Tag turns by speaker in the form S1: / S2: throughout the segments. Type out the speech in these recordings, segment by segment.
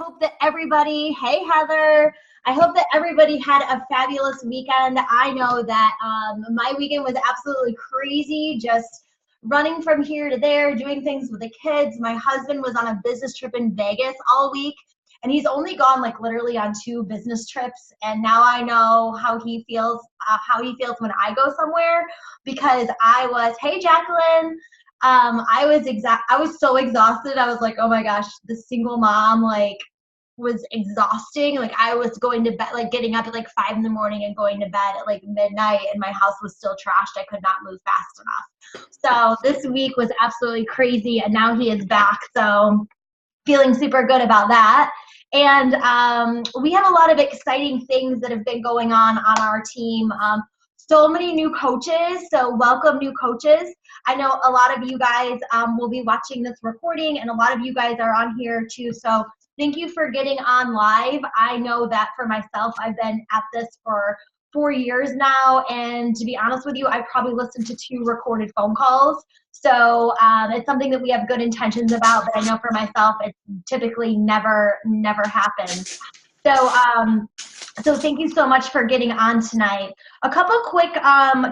S1: hope that everybody, hey Heather, I hope that everybody had a fabulous weekend. I know that my weekend was absolutely crazy, just running from here to there, doing things with the kids. My husband was on a business trip in Vegas all week, and he's only gone like literally on 2 business trips. And now I know how he feels when I go somewhere, because hey Jacqueline, I was so exhausted. I was like, oh my gosh, the single mom was exhausting. Like I was going to bed, like getting up at like 5 in the morning and going to bed at like midnight, and my house was still trashed. I could not move fast enough. So this week was absolutely crazy, and now he is back. So feeling super good about that. And we have a lot of exciting things that have been going on our team. So many new coaches, so welcome new coaches. I know a lot of you guys will be watching this recording, and a lot of you guys are on here too. So thank you for getting on live. I know that for myself, I've been at this for 4 years now, and to be honest with you, I probably listened to 2 recorded phone calls. So it's something that we have good intentions about, but I know for myself, it typically never happens. So thank you so much for getting on tonight. A couple quick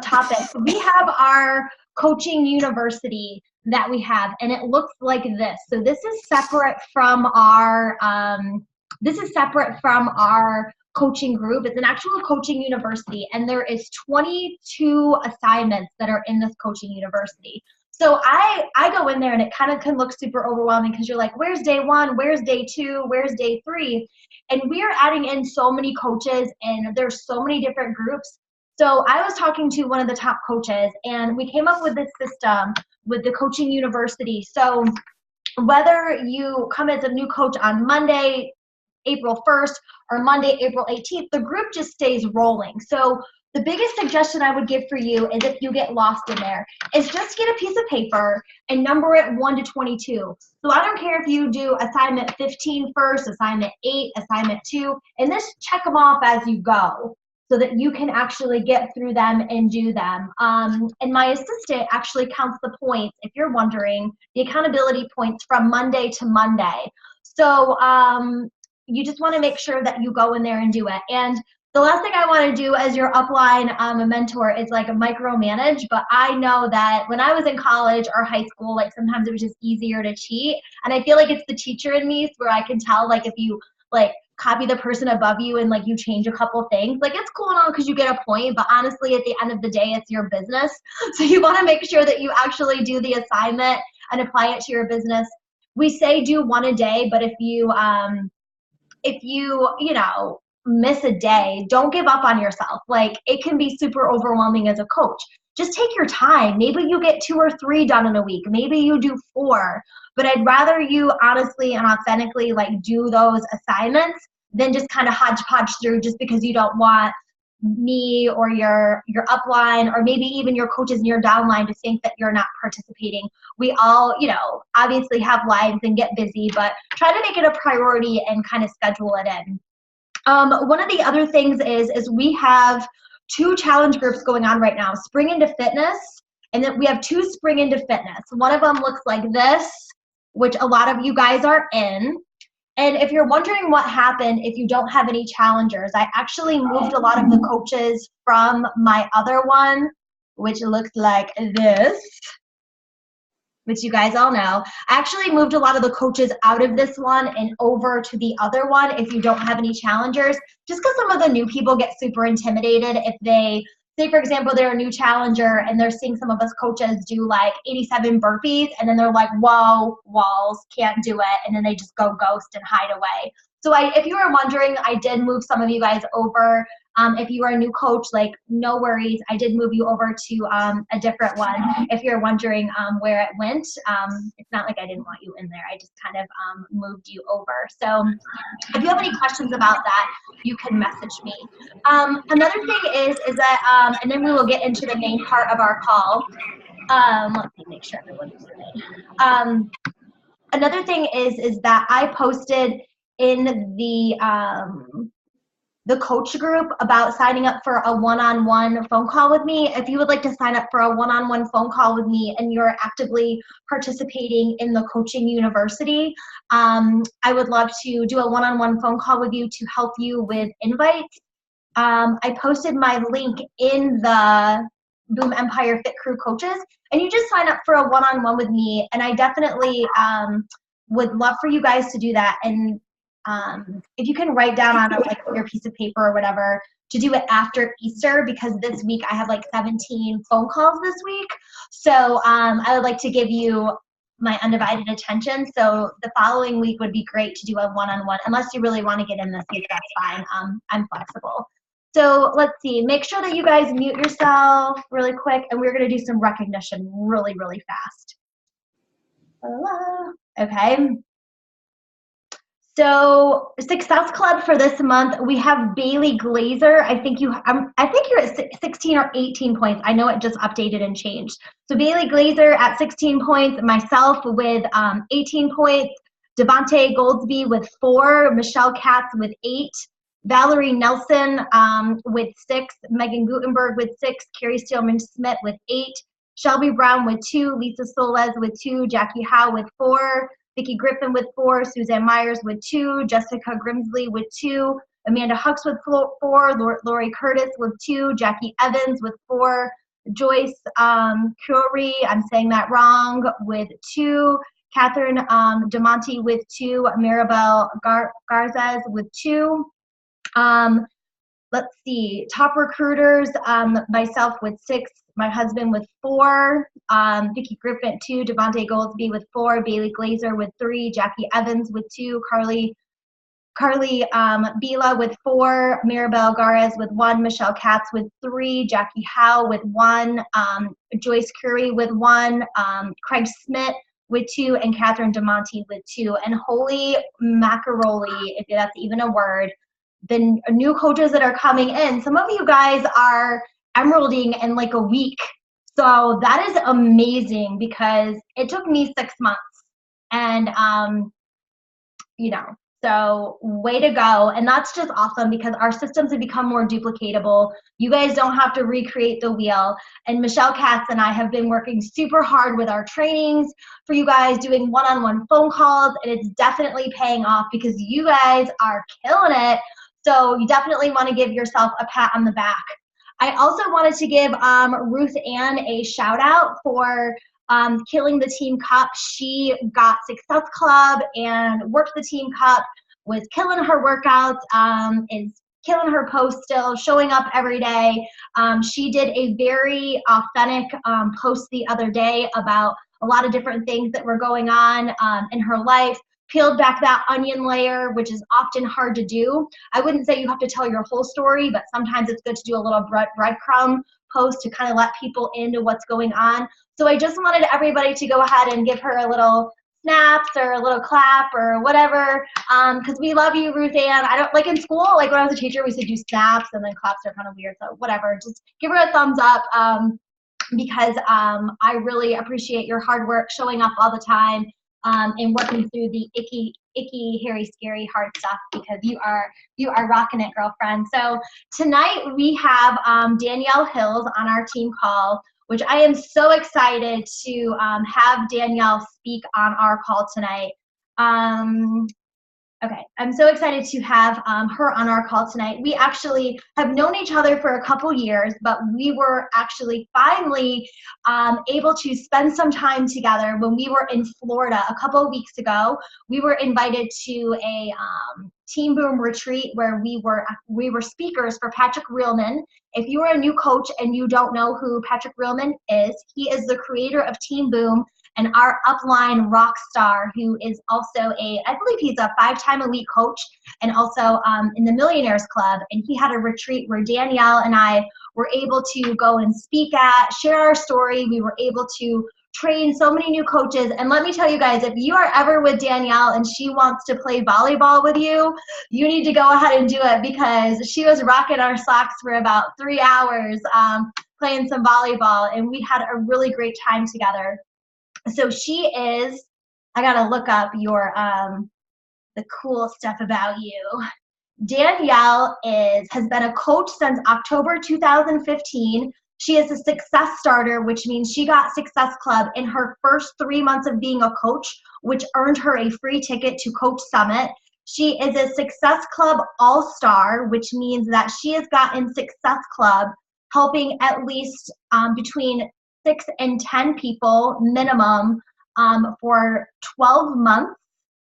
S1: topics. We have our coaching university that we have, and it looks like this. So this is separate from our coaching group. It's an actual coaching university, and there is 22 assignments that are in this coaching university. So I go in there, and it kind of can look super overwhelming, because you're like, where's day 1? Where's day 2? Where's day 3? And we are adding in so many coaches, and there's so many different groups. So I was talking to one of the top coaches, and we came up with this system with the coaching university. So whether you come as a new coach on Monday, April 1st, or Monday, April 18th, the group just stays rolling. So the biggest suggestion I would give for you is, if you get lost in there, is just get a piece of paper and number it 1 to 22. So I don't care if you do assignment 15 first, assignment 8, assignment 2, and just check them off as you go, so that you can actually get through them and do them. And my assistant actually counts the points, if you're wondering, the accountability points from Monday to Monday. So you just want to make sure that you go in there and do it. And the last thing I want to do as your upline mentor is like a micromanage, but I know that when I was in college or high school, like sometimes it was just easier to cheat. And I feel like it's the teacher in me where I can tell, like, if you like copy the person above you and like you change a couple things, like it's cool and all because you get a point, but honestly at the end of the day, it's your business. So you want to make sure that you actually do the assignment and apply it to your business. We say do 1 a day, but if you miss a day, don't give up on yourself. Like, it can be super overwhelming as a coach. Just take your time. Maybe you get 2 or 3 done in a week. Maybe you do 4. But I'd rather you honestly and authentically like do those assignments than just kind of hodgepodge through just because you don't want me or your upline or maybe even your coaches and your downline to think that you're not participating. We all, obviously have lives and get busy, but try to make it a priority and kind of schedule it in. One of the other things is we have 2 challenge groups going on right now, Spring into Fitness, and then we have 2 Spring into Fitness. One of them looks like this, which a lot of you guys are in. And if you're wondering what happened if you don't have any challengers, I actually moved a lot of the coaches from my other one, which looks like this, which you guys all know. I actually moved a lot of the coaches out of this one and over to the other one if you don't have any challengers, just because some of the new people get super intimidated if they, say for example, they're a new challenger and they're seeing some of us coaches do like 87 burpees, and then they're like, whoa, walls, can't do it, and then they just go ghost and hide away. So if you were wondering, I did move some of you guys over. If you are a new coach, like, no worries. I did move you over to a different one. If you're wondering where it went, it's not like I didn't want you in there. I just kind of moved you over. So if you have any questions about that, you can message me. Another thing is that, and then we will get into the main part of our call. Let me make sure everyone's muted. Another thing is that I posted in the the coach group about signing up for a one-on-one phone call with me. If you would like to sign up for a one-on-one phone call with me and you're actively participating in the coaching university, I would love to do a one-on-one phone call with you to help you with invites. I posted my link in the Boom Empire Fit Crew coaches, and you just sign up for a one-on-one with me, and I definitely would love for you guys to do that. And if you can write down on like your piece of paper or whatever to do it after Easter, because this week I have like 17 phone calls this week. So I would like to give you my undivided attention. So the following week would be great to do a one-on-one, unless you really want to get in this week, that's fine. I'm flexible. So let's see, make sure that you guys mute yourself really quick, and we're gonna do some recognition really, really fast. Okay. So Success Club for this month, we have Bailey Glazer. I think you're at 16 or 18 points. I know it just updated and changed. So Bailey Glazer at 16 points, myself with 18 points, Devontae Goldsby with 4, Michelle Katz with 8, Valerie Nelson with 6, Megan Gutenberg with 6, Carrie Steelman-Smith with 8, Shelby Brown with 2, Lisa Soles with 2, Jackie Howe with 4, Vicki Griffin with 4, Suzanne Myers with 2, Jessica Grimsley with 2, Amanda Hucks with 4, Lori Curtis with 2, Jackie Evans with 4, Joyce Curie, I'm saying that wrong, with 2, Catherine DeMonte with 2, Maribel Garzez with 2. Let's see, top recruiters, myself with 6, my husband with 4, Vicki Griffin 2, Devontae Goldsby with 4, Bailey Glazer with 3, Jackie Evans with 2, Carly Bila with 4, Maribel Gares with 1, Michelle Katz with 3, Jackie Howe with 1, Joyce Curie with 1, Craig Smith with 2, and Catherine DeMonte with 2. And holy macaroni, if that's even a word, the new coaches that are coming in, some of you guys are emeralding in like a week. So that is amazing, because it took me 6 months. And, so way to go. And that's just awesome, because our systems have become more duplicatable. You guys don't have to recreate the wheel. And Michelle Katz and I have been working super hard with our trainings for you guys, doing one-on-one phone calls, and it's definitely paying off, because you guys are killing it. So you definitely want to give yourself a pat on the back. I also wanted to give Ruth Ann a shout out for killing the Team Cup. She got Success Club and worked the Team Cup, was killing her workouts, is killing her posts still, showing up every day. She did a very authentic post the other day about a lot of different things that were going on in her life. Peeled back that onion layer, which is often hard to do. I wouldn't say you have to tell your whole story, but sometimes it's good to do a little breadcrumb post to kind of let people into what's going on. So I just wanted everybody to go ahead and give her a little snaps or a little clap or whatever, because we love you, Ruth Ann. I don't, like in school, like when I was a teacher, we used to do snaps, and then claps are kind of weird, so whatever. Just give her a thumbs up, because I really appreciate your hard work, showing up all the time, and working through the icky, hairy, scary, hard stuff, because you are rocking it, girlfriend. So tonight we have Danielle Hills on our team call, which I am so excited to have Danielle speak on our call tonight. Okay, I'm so excited to have her on our call tonight. We actually have known each other for a couple years, but we were actually finally able to spend some time together when we were in Florida a couple of weeks ago. We were invited to a Team Boom retreat where we were speakers for Patrick Reelman. If you are a new coach and you don't know who Patrick Reelman is, he is the creator of Team Boom and our upline rock star, who is also I believe he's a 5-time elite coach, and also in the Millionaires Club. And he had a retreat where Danielle and I were able to go and speak at, share our story. We were able to train so many new coaches. And let me tell you guys, if you are ever with Danielle and she wants to play volleyball with you, you need to go ahead and do it, because she was rocking our socks for about 3 hours playing some volleyball, and we had a really great time together. So she is, I gotta look up your the cool stuff about you. Danielle has been a coach since October 2015. She is a success starter, which means she got Success Club in her first 3 months of being a coach, which earned her a free ticket to Coach Summit. She is a Success Club All-Star, which means that she has gotten Success Club helping at least between 6 and 10 people minimum for 12 months,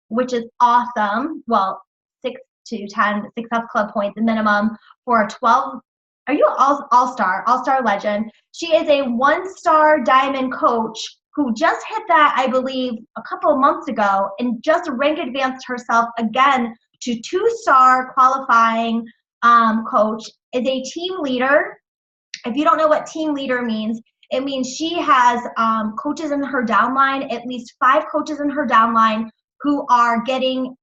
S1: which is awesome. Well, 6 to 10 Success Club points minimum for 12. Are you all-star legend? She is a 1-star diamond coach who just hit that, I believe, a couple of months ago and just rank advanced herself again to 2-star qualifying coach, is a team leader. If you don't know what team leader means, it means she has coaches in her downline, at least 5 coaches in her downline who are getting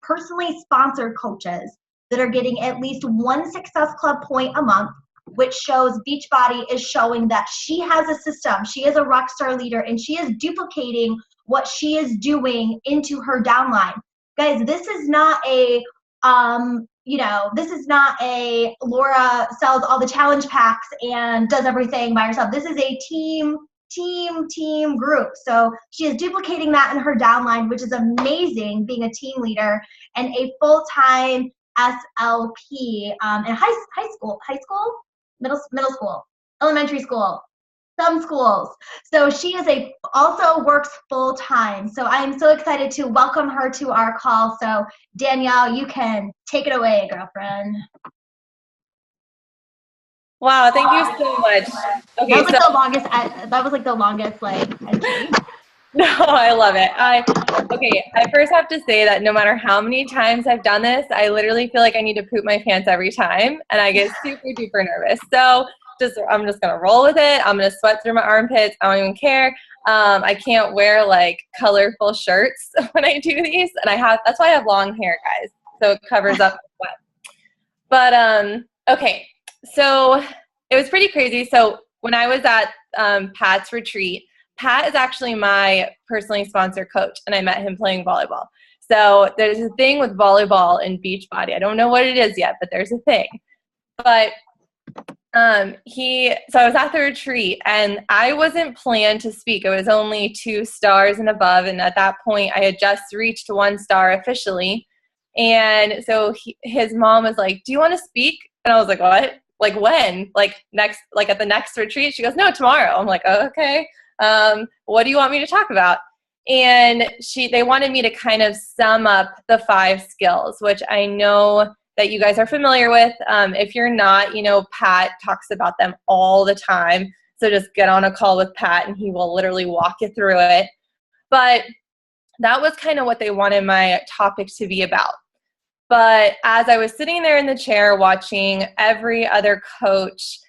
S1: personally sponsored coaches that are getting at least 1 Success Club point a month, which shows Beachbody is showing that she has a system. She is a rock star leader, and she is duplicating what she is doing into her downline. Guys, this is not a this is not a Laura sells all the challenge packs and does everything by herself. This is a team group. So she is duplicating that in her downline, which is amazing, being a team leader and a full-time SLP in high school, middle school, elementary school, some schools. So she also works full-time. So I'm so excited to welcome her to our call. So Danielle, you can take it away, girlfriend.
S2: Wow, thank you so much.
S1: Okay, that was like the longest entry.
S2: No, I love it. I first have to say that no matter how many times I've done this, I literally feel like I need to poop my pants every time, and I get super duper nervous. So I'm just gonna roll with it. I'm gonna sweat through my armpits. I don't even care. I can't wear like colorful shirts when I do these, and that's why I have long hair, guys, so it covers up sweat. But okay, so it was pretty crazy. So when I was at Pat's retreat, Pat is actually my personally sponsored coach, and I met him playing volleyball. So there's a thing with volleyball and Beachbody. I don't know what it is yet, but there's a thing. But so I was at the retreat, and I wasn't planned to speak. It was only 2 stars and above, and at that point, I had just reached 1 star officially. And so his mom was like, "Do you want to speak?" And I was like, "What? Like when? Like at the next retreat?" She goes, "No, tomorrow." I'm like, "Oh, okay. What do you want me to talk about?" And they wanted me to kind of sum up the 5 skills, which I know that you guys are familiar with. If you're not, Pat talks about them all the time. So just get on a call with Pat and he will literally walk you through it. But that was kind of what they wanted my topic to be about. But as I was sitting there in the chair watching every other coach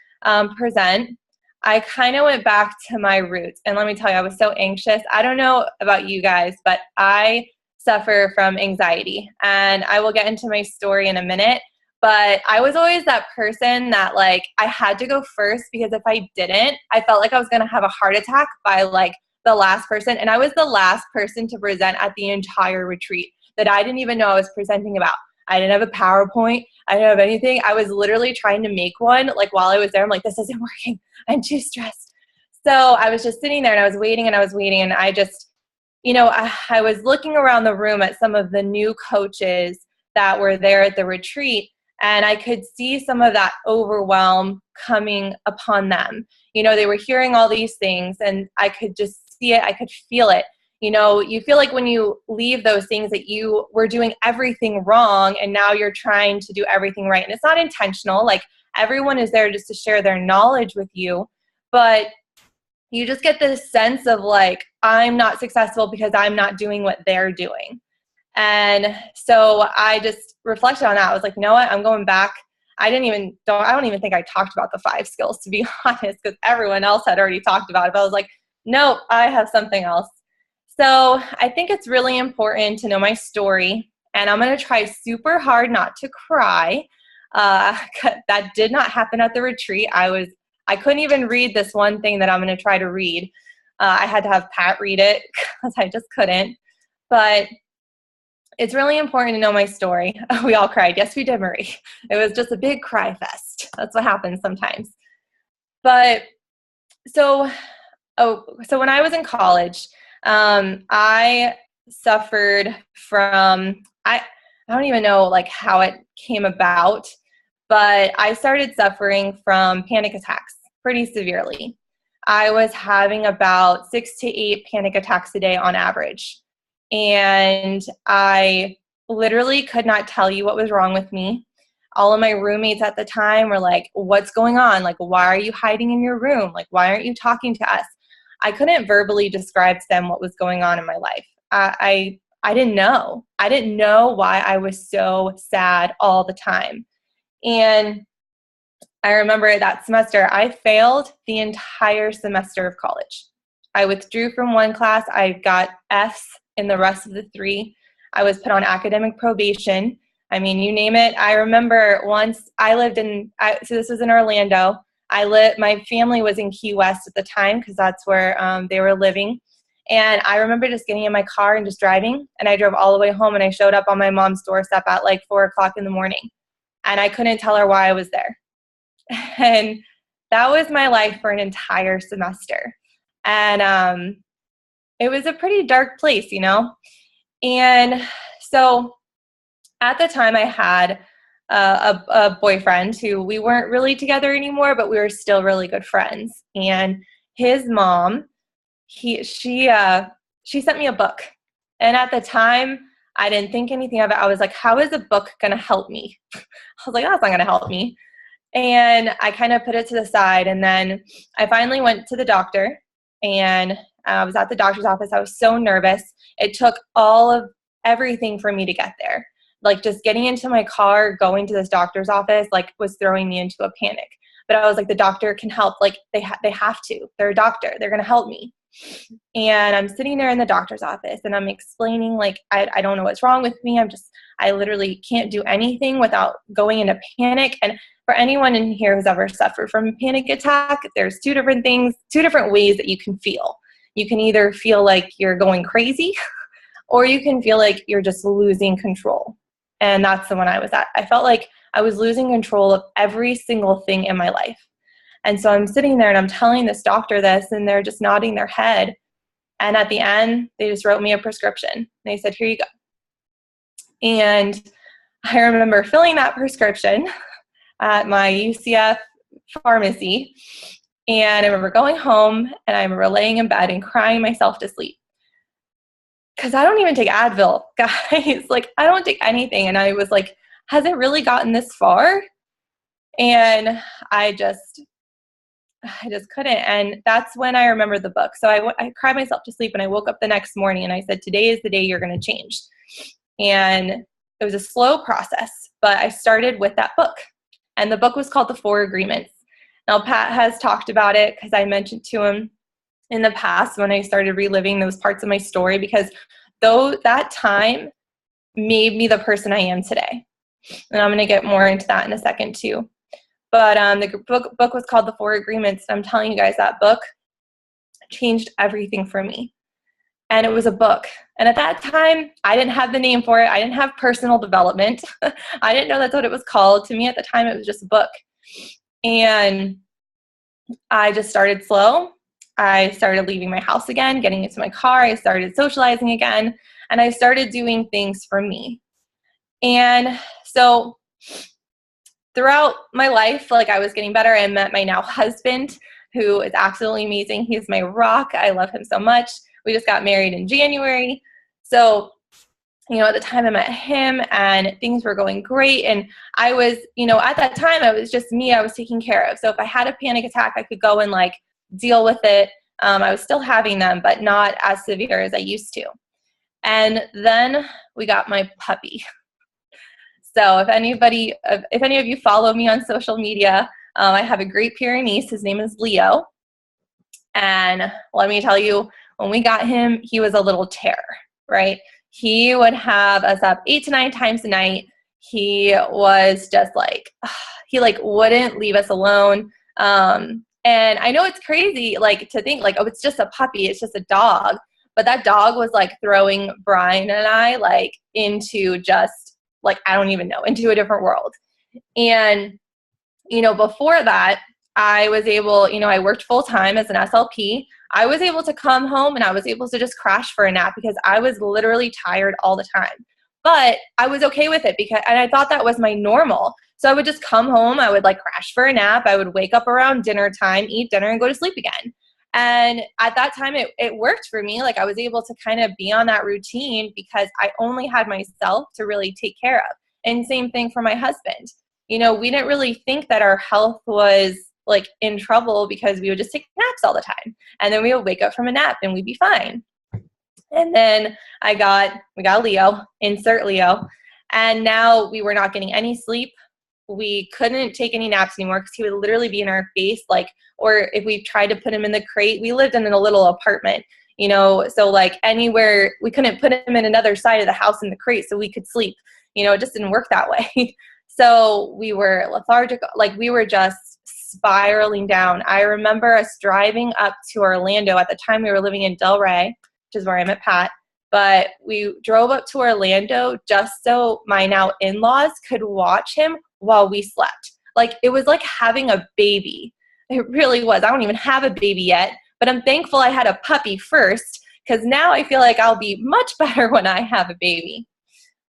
S2: present, I kind of went back to my roots. And let me tell you, I was so anxious. I don't know about you guys, but I suffer from anxiety. And I will get into my story in a minute. But I was always that person that I had to go first, because if I didn't, I felt like I was going to have a heart attack by the last person. And I was the last person to present at the entire retreat that I didn't even know I was presenting about. I didn't have a PowerPoint. I didn't have anything. I was literally trying to make one while I was there. I'm like, this isn't working. I'm too stressed. So I was just sitting there and I was waiting. And I just, I was looking around the room at some of the new coaches that were there at the retreat, and I could see some of that overwhelm coming upon them. They were hearing all these things, and I could just see it. I could feel it. You feel like when you leave those things that you were doing everything wrong, and now you're trying to do everything right. And it's not intentional. Everyone is there just to share their knowledge with you, but you just get this sense of I'm not successful because I'm not doing what they're doing. And so I just reflected on that. I was like, you know what? I'm going back. I don't even think I talked about the 5 skills, to be honest, because everyone else had already talked about it. But I was like, nope, I have something else. So I think it's really important to know my story, and I'm going to try super hard not to cry. That did not happen at the retreat. I couldn't even read this one thing that I'm going to try to read. I had to have Pat read it because I just couldn't. But it's really important to know my story. We all cried. Yes, we did, Marie. It was just a big cry fest. That's what happens sometimes. But so when I was in college, I suffered from, I don't even know like how it came about, but I started suffering from panic attacks pretty severely. I was having about 6 to 8 panic attacks a day on average. And I literally could not tell you what was wrong with me. All of my roommates at the time were like, what's going on? Like, why are you hiding in your room? Like, why aren't you talking to us? I couldn't verbally describe to them what was going on in my life. I didn't know. I didn't know why I was so sad all the time. And I remember that semester, I failed the entire semester of college. I withdrew from one class. I got Fs in the rest of the 3. I was put on academic probation. I mean, you name it. I remember once I lived in, so this was in Orlando. My family was in Key West at the time because that's where they were living. And I remember just getting in my car and just driving. And I drove all the way home and I showed up on my mom's doorstep at like 4 o'clock in the morning. And I couldn't tell her why I was there. And that was my life for an entire semester. And it was a pretty dark place, you know? And so at the time I had a boyfriend who we weren't really together anymore, but we were still really good friends. And his mom, she sent me a book. And at the time, I didn't think anything of it. I was like, how is a book going to help me? I was like, that's not going to help me. And I kind of put it to the side. And then I finally went to the doctor, and I was at the doctor's office. I was so nervous. It took all of everything for me to get there. Like just getting into my car, going to this doctor's office, like was throwing me into a panic. But I was like, the doctor can help. Like they have to. They're a doctor. They're going to help me. And I'm sitting there in the doctor's office and I'm explaining like, I don't know what's wrong with me. I literally can't do anything without going into panic. And for anyone in here who's ever suffered from a panic attack, there's 2 different things, 2 different ways that you can feel. You can either feel like you're going crazy or you can feel like you're just losing control. And that's the one I was at. I felt like I was losing control of every single thing in my life. And so I'm sitting there and I'm telling this doctor this, and they're just nodding their head. And at the end, they just wrote me a prescription. They said, here you go. And I remember filling that prescription at my UCF pharmacy. And I remember going home and I remember laying in bed and crying myself to sleep. Because I don't even take Advil, guys. Like, I don't take anything. And I was like, has it really gotten this far? And I just couldn't. And that's when I remembered the book. So I cried myself to sleep, and I woke up the next morning and I said, today is the day you're going to change. And it was a slow process, but I started with that book. And the book was called The 4 Agreements. Now, Pat has talked about it because I mentioned to him in the past when I started reliving those parts of my story, because though that time made me the person I am today. And I'm going to get more into that in a second too. But the book was called The 4 Agreements. I'm telling you guys, that book changed everything for me. And it was a book. And at that time, I didn't have the name for it. I didn't have personal development. I didn't know that's what it was called. To me at the time, it was just a book. And I just started slow. I started leaving my house again, getting into my car. I started socializing again. And I started doing things for me. And so throughout my life, like, I was getting better. I met my now husband, who is absolutely amazing. He's my rock. I love him so much. We just got married in January. So, at the time I met him and things were going great. And I was, at that time, it was just me I was taking care of. So if I had a panic attack, I could go and deal with it. I was still having them, but not as severe as I used to. And then we got my puppy. So if any of you follow me on social media, I have a Great Pyrenees. His name is Leo. And let me tell you, when we got him, he was a little terror, right? He would have us up 8 to 9 times a night. He was just he wouldn't leave us alone. And I know it's crazy, to think oh, it's just a puppy, it's just a dog. but that dog was like throwing Brian and I like into just like, I don't even know, into a different world. And, you know, before that, I was able, you know, I worked full time as an SLP. I was able to come home and I was able to just crash for a nap because I was literally tired all the time. But I was okay with it because, and I thought that was my normal. So I would just come home, I would like crash for a nap. I would wake up around dinner time, eat dinner, and go to sleep again. And at that time, it worked for me. Like I was able to kind of be on that routine because I only had myself to really take care of. And same thing for my husband. You know, we didn't really think that our health was like in trouble because we would just take naps all the time. And then we would wake up from a nap and we'd be fine. And then we got Leo, insert Leo. And now we were not getting any sleep. We couldn't take any naps anymore because he would literally be in our face. Like, or if we tried to put him in the crate, we lived in a little apartment, you know, so like anywhere, we couldn't put him in another side of the house in the crate so we could sleep. You know, it just didn't work that way. So we were lethargic, like we were just spiraling down. I remember us driving up to Orlando. At the time we were living in Delray, which is where I met Pat, but we drove up to Orlando just so my now in-laws could watch him while we slept. Like it was like having a baby. It really was. I don't even have a baby yet, but I'm thankful I had a puppy first because now I feel like I'll be much better when I have a baby.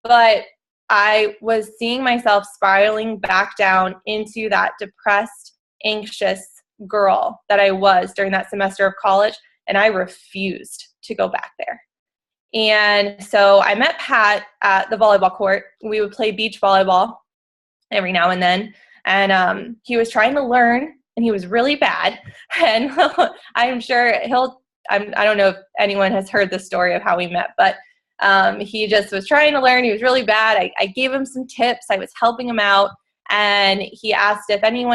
S2: But I was seeing myself spiraling back down into that depressed, anxious girl that I was during that semester of college, and I refused to go back there. And so I met Pat at the volleyball court. We would play beach volleyball every now and then, and he was trying to learn, and he was really bad. And I'm sure I don't know if anyone has heard the story of how we met, but he just was trying to learn. He was really bad. I gave him some tips. I was helping him out. And he asked if I knew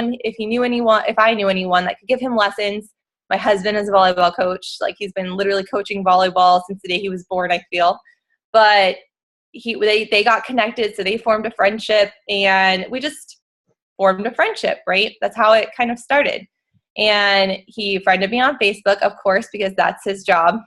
S2: anyone that could give him lessons. My husband is a volleyball coach. Like he's been literally coaching volleyball since the day he was born, I feel. But they got connected. So they formed a friendship and we just formed a friendship, right? That's how it kind of started. And he friended me on Facebook, of course, because that's his job.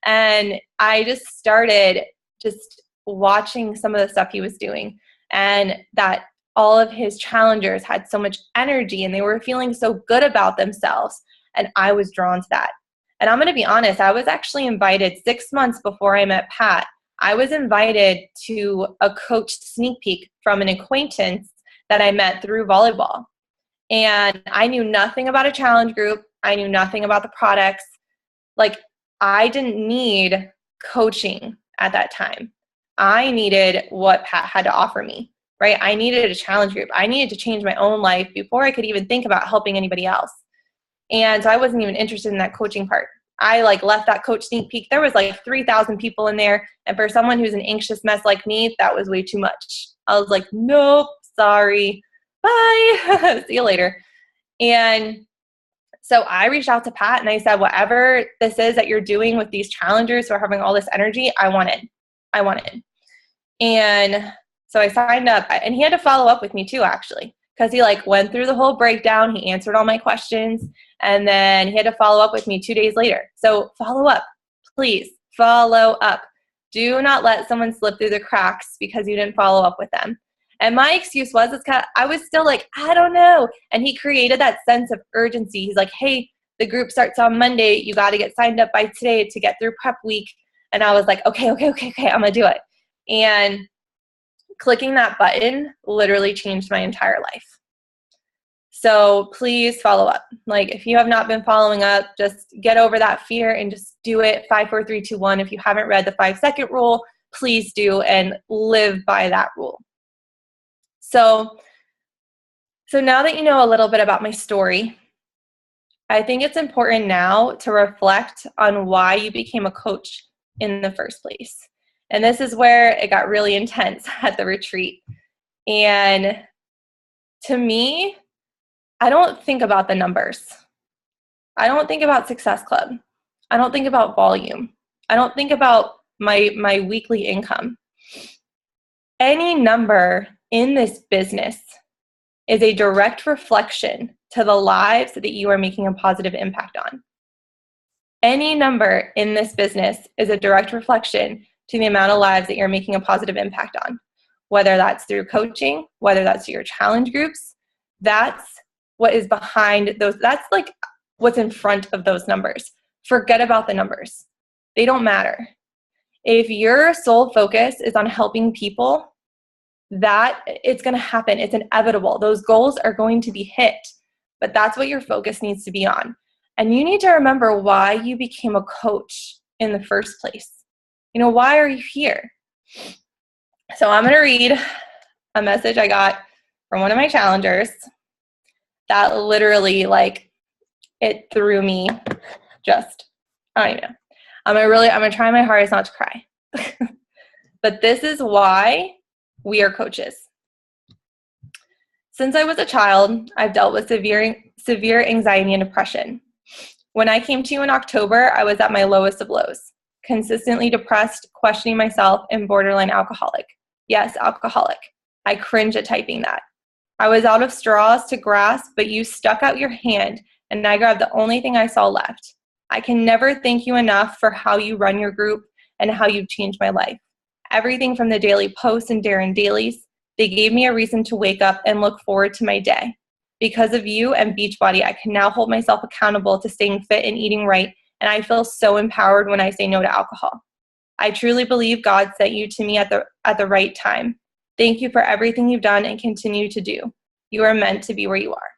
S2: And I just started just watching some of the stuff he was doing, and that all of his challengers had so much energy and they were feeling so good about themselves. And I was drawn to that. And I'm going to be honest, I was actually invited 6 months before I met Pat. I was invited to a coach sneak peek from an acquaintance that I met through volleyball. And I knew nothing about a challenge group. I knew nothing about the products. Like, I didn't need coaching at that time. I needed what Pat had to offer me, right? I needed a challenge group. I needed to change my own life before I could even think about helping anybody else. And so I wasn't even interested in that coaching part. I left that coach sneak peek. There was 3,000 people in there. And for someone who's an anxious mess like me, that was way too much. I was like, nope, sorry, bye, see you later. And so I reached out to Pat and I said, whatever this is that you're doing with these challengers who are having all this energy, I wanted. And so I signed up, and he had to follow up with me too, actually, because he went through the whole breakdown. He answered all my questions, and then he had to follow up with me 2 days later. So follow up, please follow up. Do not let someone slip through the cracks because you didn't follow up with them. And my excuse was, I was still I don't know. And he created that sense of urgency. He's like, hey, the group starts on Monday. You got to get signed up by today to get through prep week. And I was like, okay, I'm going to do it. And clicking that button literally changed my entire life. So please follow up. If you have not been following up, just get over that fear and just do it. 5, 4, 3, 2, 1. If you haven't read the 5-second rule, please do and live by that rule. So now that you know a little bit about my story, I think it's important now to reflect on why you became a coach in the first place. And this is where it got really intense at the retreat. And to me, I don't think about the numbers. I don't think about Success Club. I don't think about volume. I don't think about my weekly income. Any number in this business is a direct reflection to the lives that you are making a positive impact on. Any number in this business is a direct reflection to the amount of lives that you're making a positive impact on, whether that's through coaching, whether that's your challenge groups. That's what is behind those. That's like what's in front of those numbers. Forget about the numbers. They don't matter. If your sole focus is on helping people, that it's going to happen. It's inevitable. Those goals are going to be hit, but that's what your focus needs to be on. And you need to remember why you became a coach in the first place. Why are you here? So I'm going to read a message I got from one of my challengers that literally, it threw me just, I don't know. I'm going to try my hardest not to cry. But this is why we are coaches. Since I was a child, I've dealt with severe anxiety and depression. When I came to you in October, I was at my lowest of lows, consistently depressed, questioning myself, and borderline alcoholic. Yes, alcoholic. I cringe at typing that. I was out of straws to grasp, but you stuck out your hand, and I grabbed the only thing I saw left. I can never thank you enough for how you run your group and how you've changed my life. Everything from the daily posts and Darren dailies, they gave me a reason to wake up and look forward to my day. Because of you and Beachbody, I can now hold myself accountable to staying fit and eating right, and I feel so empowered when I say no to alcohol. I truly believe God sent you to me at the right time. Thank you for everything you've done and continue to do. You are meant to be where you are.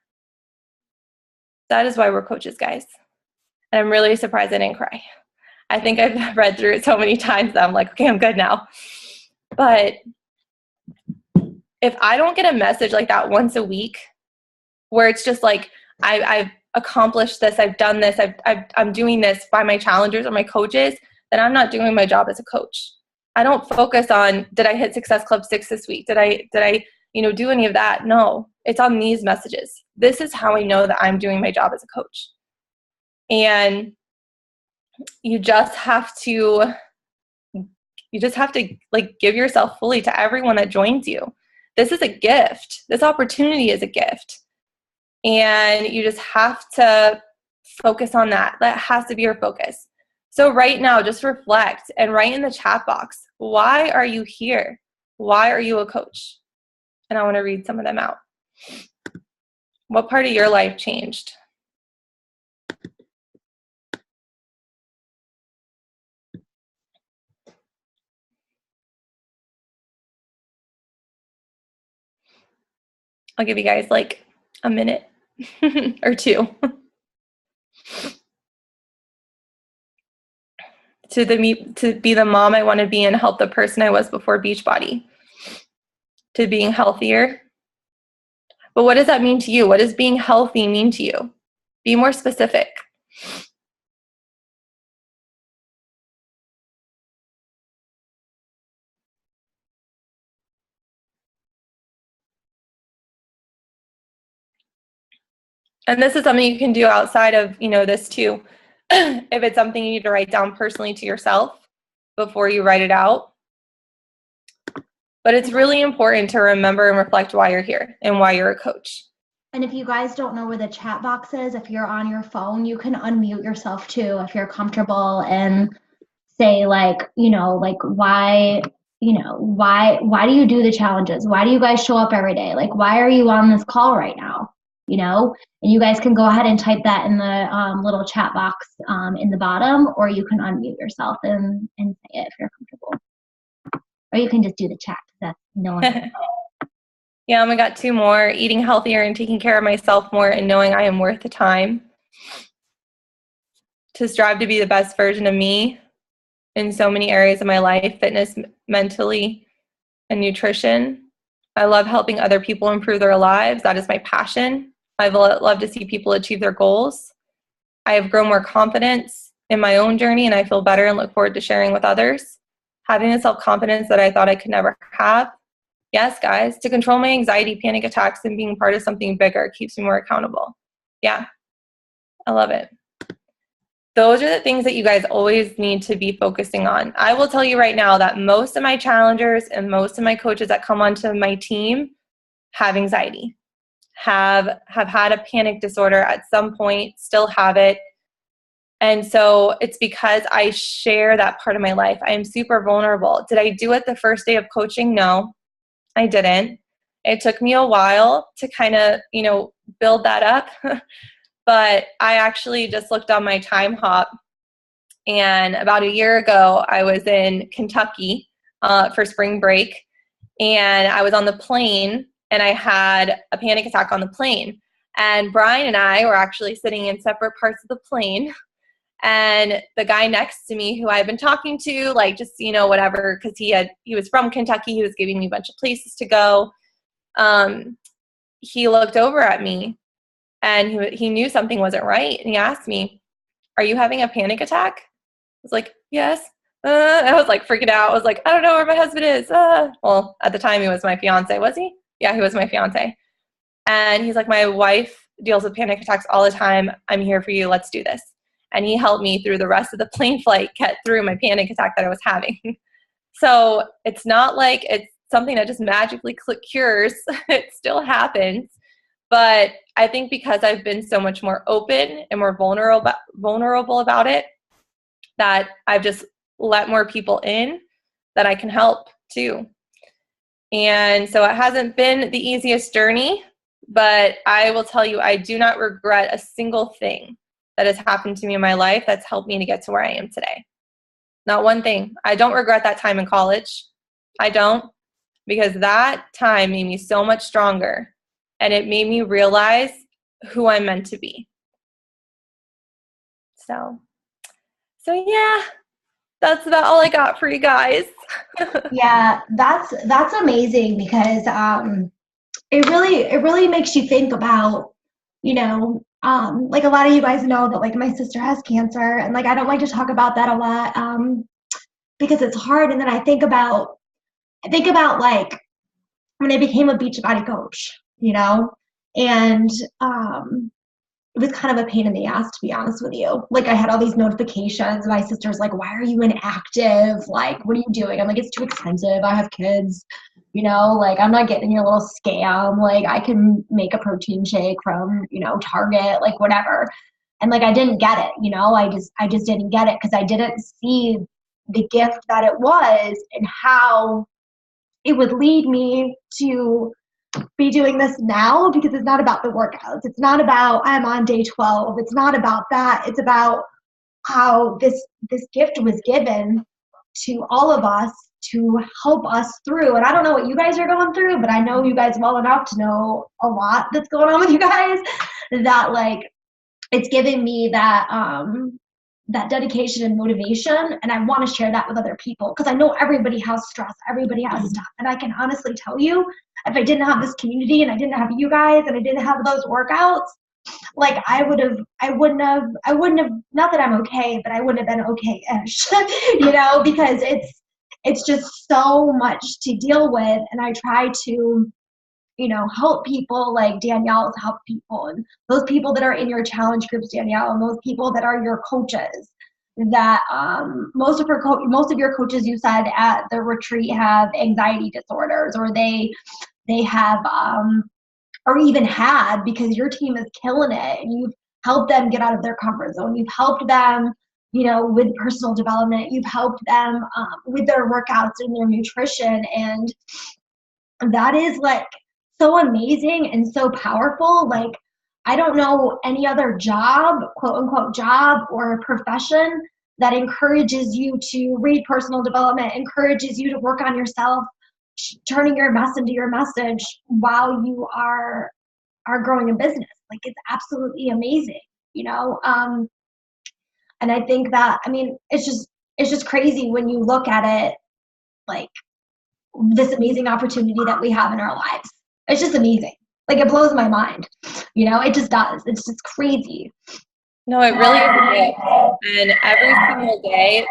S2: That is why we're coaches, guys. And I'm really surprised I didn't cry. I think I've read through it so many times that I'm like, okay, I'm good now. But if I don't get a message like that once a week, where it's just like, I've accomplished this, I've done this, I'm doing this by my challengers or my coaches, then I'm not doing my job as a coach. I don't focus on, did I hit Success Club 6 this week? Did I do any of that? No, it's on these messages. This is how I know that I'm doing my job as a coach. And you just have to give yourself fully to everyone that joins you. This is a gift. This opportunity is a gift. And you just have to focus on that. That has to be your focus. So right now, just reflect and write in the chat box, why are you here? Why are you a coach? And I want to read some of them out. What part of your life changed? I'll give you guys like a minute or two. To be the mom I want to be and help the person I was before Beachbody. To being healthier. But what does that mean to you? What does being healthy mean to you? Be more specific. And this is something you can do outside of, this too. If it's something you need to write down personally to yourself before you write it out. But it's really important to remember and reflect why you're here and why you're a coach.
S1: And if you guys don't know where the chat box is, if you're on your phone, you can unmute yourself too if you're comfortable and say why do you do the challenges? Why do you guys show up every day? Why are you on this call right now? And you guys can go ahead and type that in the little chat box in the bottom, or you can unmute yourself and say it if you're comfortable. Or you can just do the chat. That's no one.
S2: Yeah, I got 2 more. Eating healthier and taking care of myself more and knowing I am worth the time. To strive to be the best version of me in so many areas of my life, fitness, mentally, and nutrition. I love helping other people improve their lives. That is my passion. I love to see people achieve their goals. I have grown more confidence in my own journey, and I feel better and look forward to sharing with others. Having the self-confidence that I thought I could never have. Yes, guys, to control my anxiety, panic attacks, and being part of something bigger keeps me more accountable. Yeah, I love it. Those are the things that you guys always need to be focusing on. I will tell you right now that most of my challengers and most of my coaches that come onto my team have anxiety, have had a panic disorder at some point, still have it. And so it's because I share that part of my life. I am super vulnerable. Did I do it the first day of coaching? No, I didn't. It took me a while to kind of, build that up. But I actually just looked on my time hop, and about a year ago, I was in Kentucky for spring break, and I was on the plane, and I had a panic attack on the plane. And Brian and I were actually sitting in separate parts of the plane. And the guy next to me, who I had been talking to, like, just, whatever, because he was from Kentucky, he was giving me a bunch of places to go. He looked over at me, and he knew something wasn't right. And he asked me, "Are you having a panic attack?" I was like, "Yes." I was like freaking out. I was like, "I don't know where my husband is." Well, at the time he was my fiance. Was he? Yeah, he was my fiance. And he's like, "My wife deals with panic attacks all the time. I'm here for you. Let's do this." And he helped me through the rest of the plane flight, get through my panic attack that I was having. So it's not like it's something that just magically cures. It still happens. But I think because I've been so much more open and more vulnerable about it, that I've just let more people in that I can help too. And so it hasn't been the easiest journey, but I will tell you, I do not regret a single thing that has happened to me in my life that's helped me to get to where I am today. Not one thing. I don't regret that time in college. I don't, because that time made me so much stronger, and it made me realize who I'm meant to be. So yeah, that's about all I got for you guys.
S1: Yeah, that's amazing, because it really makes you think about, like, a lot of you guys know that, like, my sister has cancer, and, like, I don't like to talk about that a lot because it's hard. And then I think about like when I became a Beachbody coach, and it was kind of a pain in the ass, to be honest with you. Like, I had all these notifications. My sister's like, "Why are you inactive? Like, what are you doing?" I'm like, "It's too expensive. I have kids. Like, I'm not getting your little scam. Like, I can make a protein shake from, Target, like, whatever." And, like, I didn't get it, I just didn't get it, because I didn't see the gift that it was and how it would lead me to be doing this now, because it's not about the workouts. It's not about I'm on day 12. It's not about that. It's about how this gift was given to all of us to help us through. And I don't know what you guys are going through, but I know you guys well enough to know a lot that's going on with you guys, that, like, it's giving me that that dedication and motivation, and I want to share that with other people, because I know everybody has stress, everybody has stuff, and I can honestly tell you, if I didn't have this community and I didn't have you guys and I didn't have those workouts, like, I wouldn't have, not that I'm okay, but I wouldn't have been okay-ish, because it's just so much to deal with. And I try to, help people like Danielle's help people, and those people that are in your challenge groups, Danielle, and those people that are your coaches, that most of your coaches, you said, at the retreat have anxiety disorders, or they have or even had, because your team is killing it, and you've helped them get out of their comfort zone. You've helped them, with personal development. You've helped them with their workouts and their nutrition. And that is, like, so amazing and so powerful. Like, I don't know any other job, quote unquote job, or profession that encourages you to read personal development, encourages you to work on yourself, turning your mess into your message while you are growing a business. Like, it's absolutely amazing, and I think that, it's just crazy when you look at it, like, this amazing opportunity that we have in our lives. It's just amazing. Like, it blows my mind. It just does. It's just crazy.
S2: No, it really is a gift. And every single day,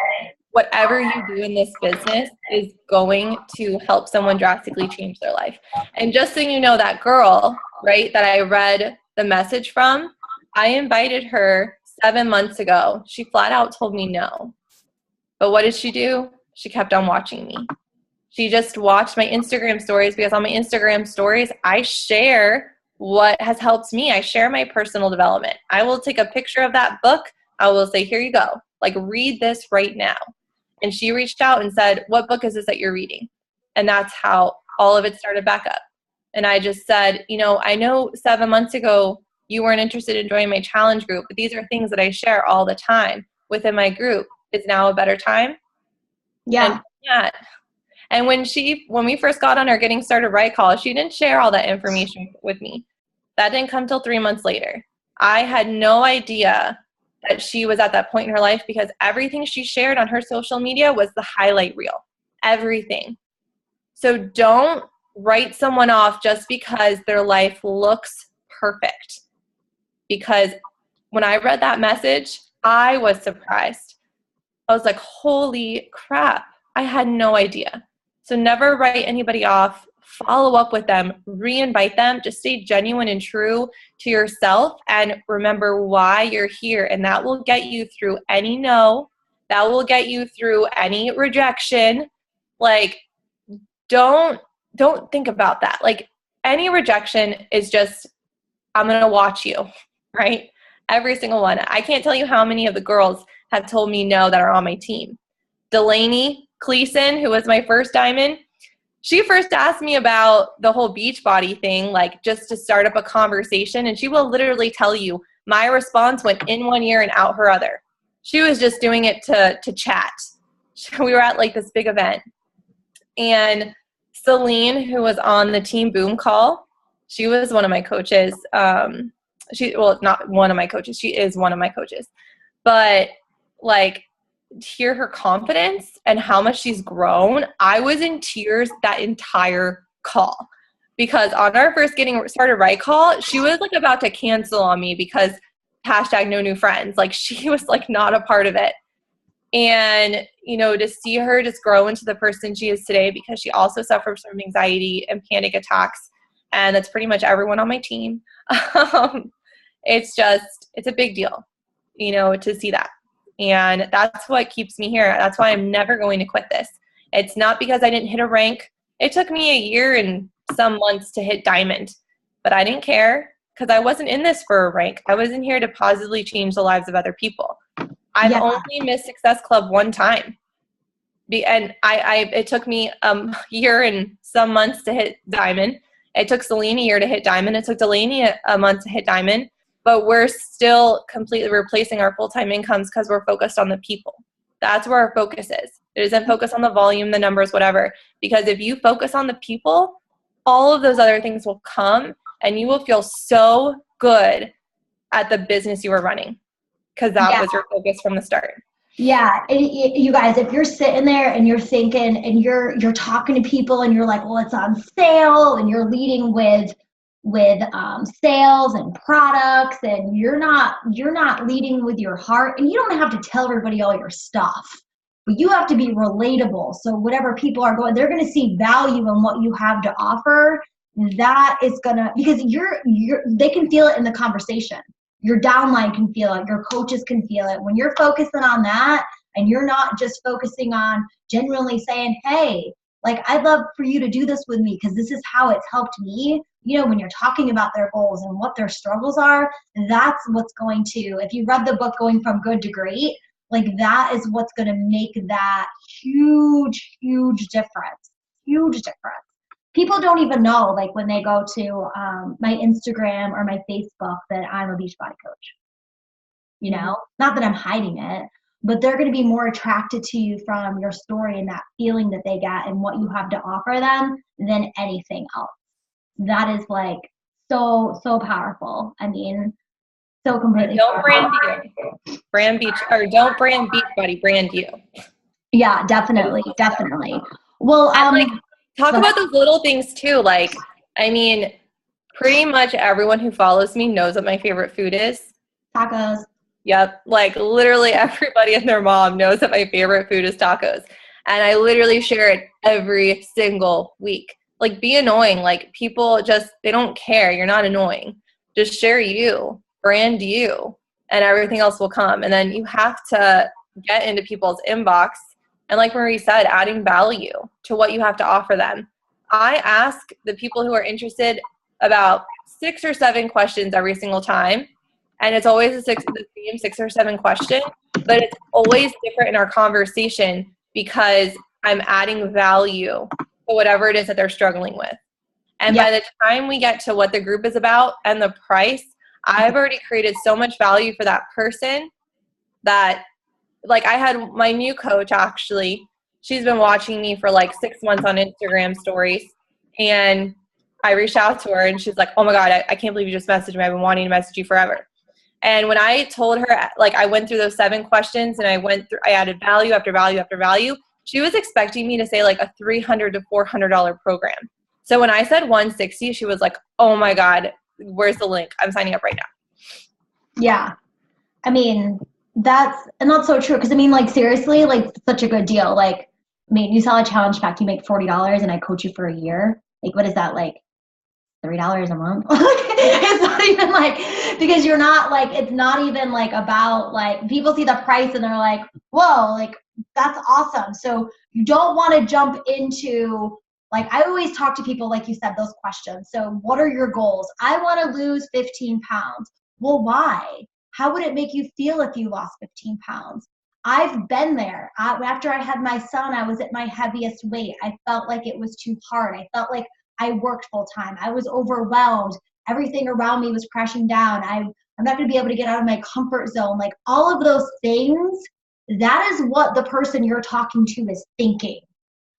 S2: whatever you do in this business is going to help someone drastically change their life. And just so you know, that girl, right, that I read the message from, I invited her 7 months ago. She flat out told me no. But what did she do? She kept on watching me. She just watched my Instagram stories, because on my Instagram stories, I share what has helped me. I share my personal development. I will take a picture of that book I will say, here you go. Like, read this right now. And she reached out and said, what book is this that you're reading? And that's how all of it started back up. And I just said, I know 7 months ago you weren't interested in joining my challenge group, but these are things that I share all the time within my group. Is now a better time?
S1: Yeah.
S2: And when we first got on our Getting Started Right call, she didn't share all that information with me. That didn't come till 3 months later. I had no idea that she was at that point in her life because everything she shared on her social media was the highlight reel. Everything. So don't write someone off just because their life looks perfect. Because when I read that message, I was surprised. I was like, holy crap, I had no idea. So never write anybody off. Follow up with them, re-invite them, just stay genuine and true to yourself and remember why you're here. And that will get you through any no, that will get you through any rejection. Like, don't think about that. Like, any rejection is just, I'm going to watch you, right? Every single one. I can't tell you how many of the girls have told me no that are on my team. Delaney Cleason, who was my first diamond, she first asked me about the whole Beachbody thing, like just to start up a conversation. And she will literally tell you my response went in one ear and out her other. She was just doing it to chat. We were at like this big event. And Celine, who was on the Team Boom call, she was one of my coaches. Not one of my coaches. She is one of my coaches. But like, hear her confidence and how much she's grown. I was in tears that entire call because on our first Getting Started Right call, she was like about to cancel on me because #NoNewFriends. Like, she was like not a part of it. And, to see her just grow into the person she is today, because she also suffers from anxiety and panic attacks. And that's pretty much everyone on my team. It's a big deal, to see that. And that's what keeps me here. That's why I'm never going to quit this. It's not because I didn't hit a rank. It took me a year and some months to hit diamond, but I didn't care because I wasn't in this for a rank. I was in here to positively change the lives of other people. I've only missed Success Club one time. And it took me a year and some months to hit diamond. It took Celine a year to hit diamond. It took Delaney a month to hit diamond. But we're still completely replacing our full-time incomes because we're focused on the people. That's where our focus is. It isn't focused on the volume, the numbers, whatever. Because if you focus on the people, all of those other things will come and you will feel so good at the business you were running because that was your focus from the start.
S1: Yeah. You guys, if you're sitting there and you're thinking and you're talking to people and you're like, well, it's on sale, and you're leading with sales and products, and you're not leading with your heart, and you don't have to tell everybody all your stuff, but you have to be relatable. So whatever people are going, they're going to see value in what you have to offer. That is because they can feel it in the conversation. Your downline can feel it. Your coaches can feel it. When you're focusing on that and you're not just focusing on genuinely saying, hey, like, I'd love for you to do this with me because this is how it's helped me. When you're talking about their goals and what their struggles are, that's what's going to, if you read the book Going From Good to Great, like, that is what's going to make that huge, huge difference. Huge difference. People don't even know, like, when they go to my Instagram or my Facebook, that I'm a Beachbody coach. Not that I'm hiding it, but they're going to be more attracted to you from your story and that feeling that they get and what you have to offer them than anything else. That is like so powerful. I mean, so completely.
S2: Don't brand you. Brand Beach, or don't brand Beachbody, brand you.
S1: Yeah, definitely. Well,
S2: talk about those little things too. Like, I mean, pretty much everyone who follows me knows what my favorite food is.
S1: Tacos.
S2: Yep. Like, literally everybody and their mom knows that my favorite food is tacos. And I literally share it every single week. Like, be annoying. Like, people they don't care. You're not annoying. Just share you, brand you, and everything else will come. And then you have to get into people's inbox. And like Marie said, adding value to what you have to offer them. I ask the people who are interested about 6 or 7 questions every single time. And it's always the same 6 or 7 questions, but it's always different in our conversation because I'm adding value to whatever it is that they're struggling with. And by the time we get to what the group is about and the price, I've already created so much value for that person that, like, I had my new coach, actually, she's been watching me for like 6 months on Instagram stories. And I reached out to her and she's like, oh my God, I can't believe you just messaged me. I've been wanting to message you forever. And when I told her, like, I went through those 7 questions and I added value after value after value, she was expecting me to say like a $300 to $400 program. So when I said 160, she was like, oh my God, where's the link? I'm signing up right now.
S1: Yeah. I mean, that's so true. Cause I mean, like, seriously, like, such a good deal. Like, I mean, you sell a challenge pack, you make $40 and I coach you for a year. Like, what is that? Like $3 a month? It's not even like, because you're not like, it's not even like about like, people see the price and they're like, whoa, like, that's awesome. So you don't want to jump into, like, I always talk to people, like you said, those questions. So what are your goals? I want to lose 15 pounds. Well, why? How would it make you feel if you lost 15 pounds? I've been there. After I had my son, I was at my heaviest weight. I felt like it was too hard. I felt like I worked full time. I was overwhelmed. Everything around me was crashing down. I'm not going to be able to get out of my comfort zone. Like, all of those things, that is what the person you're talking to is thinking.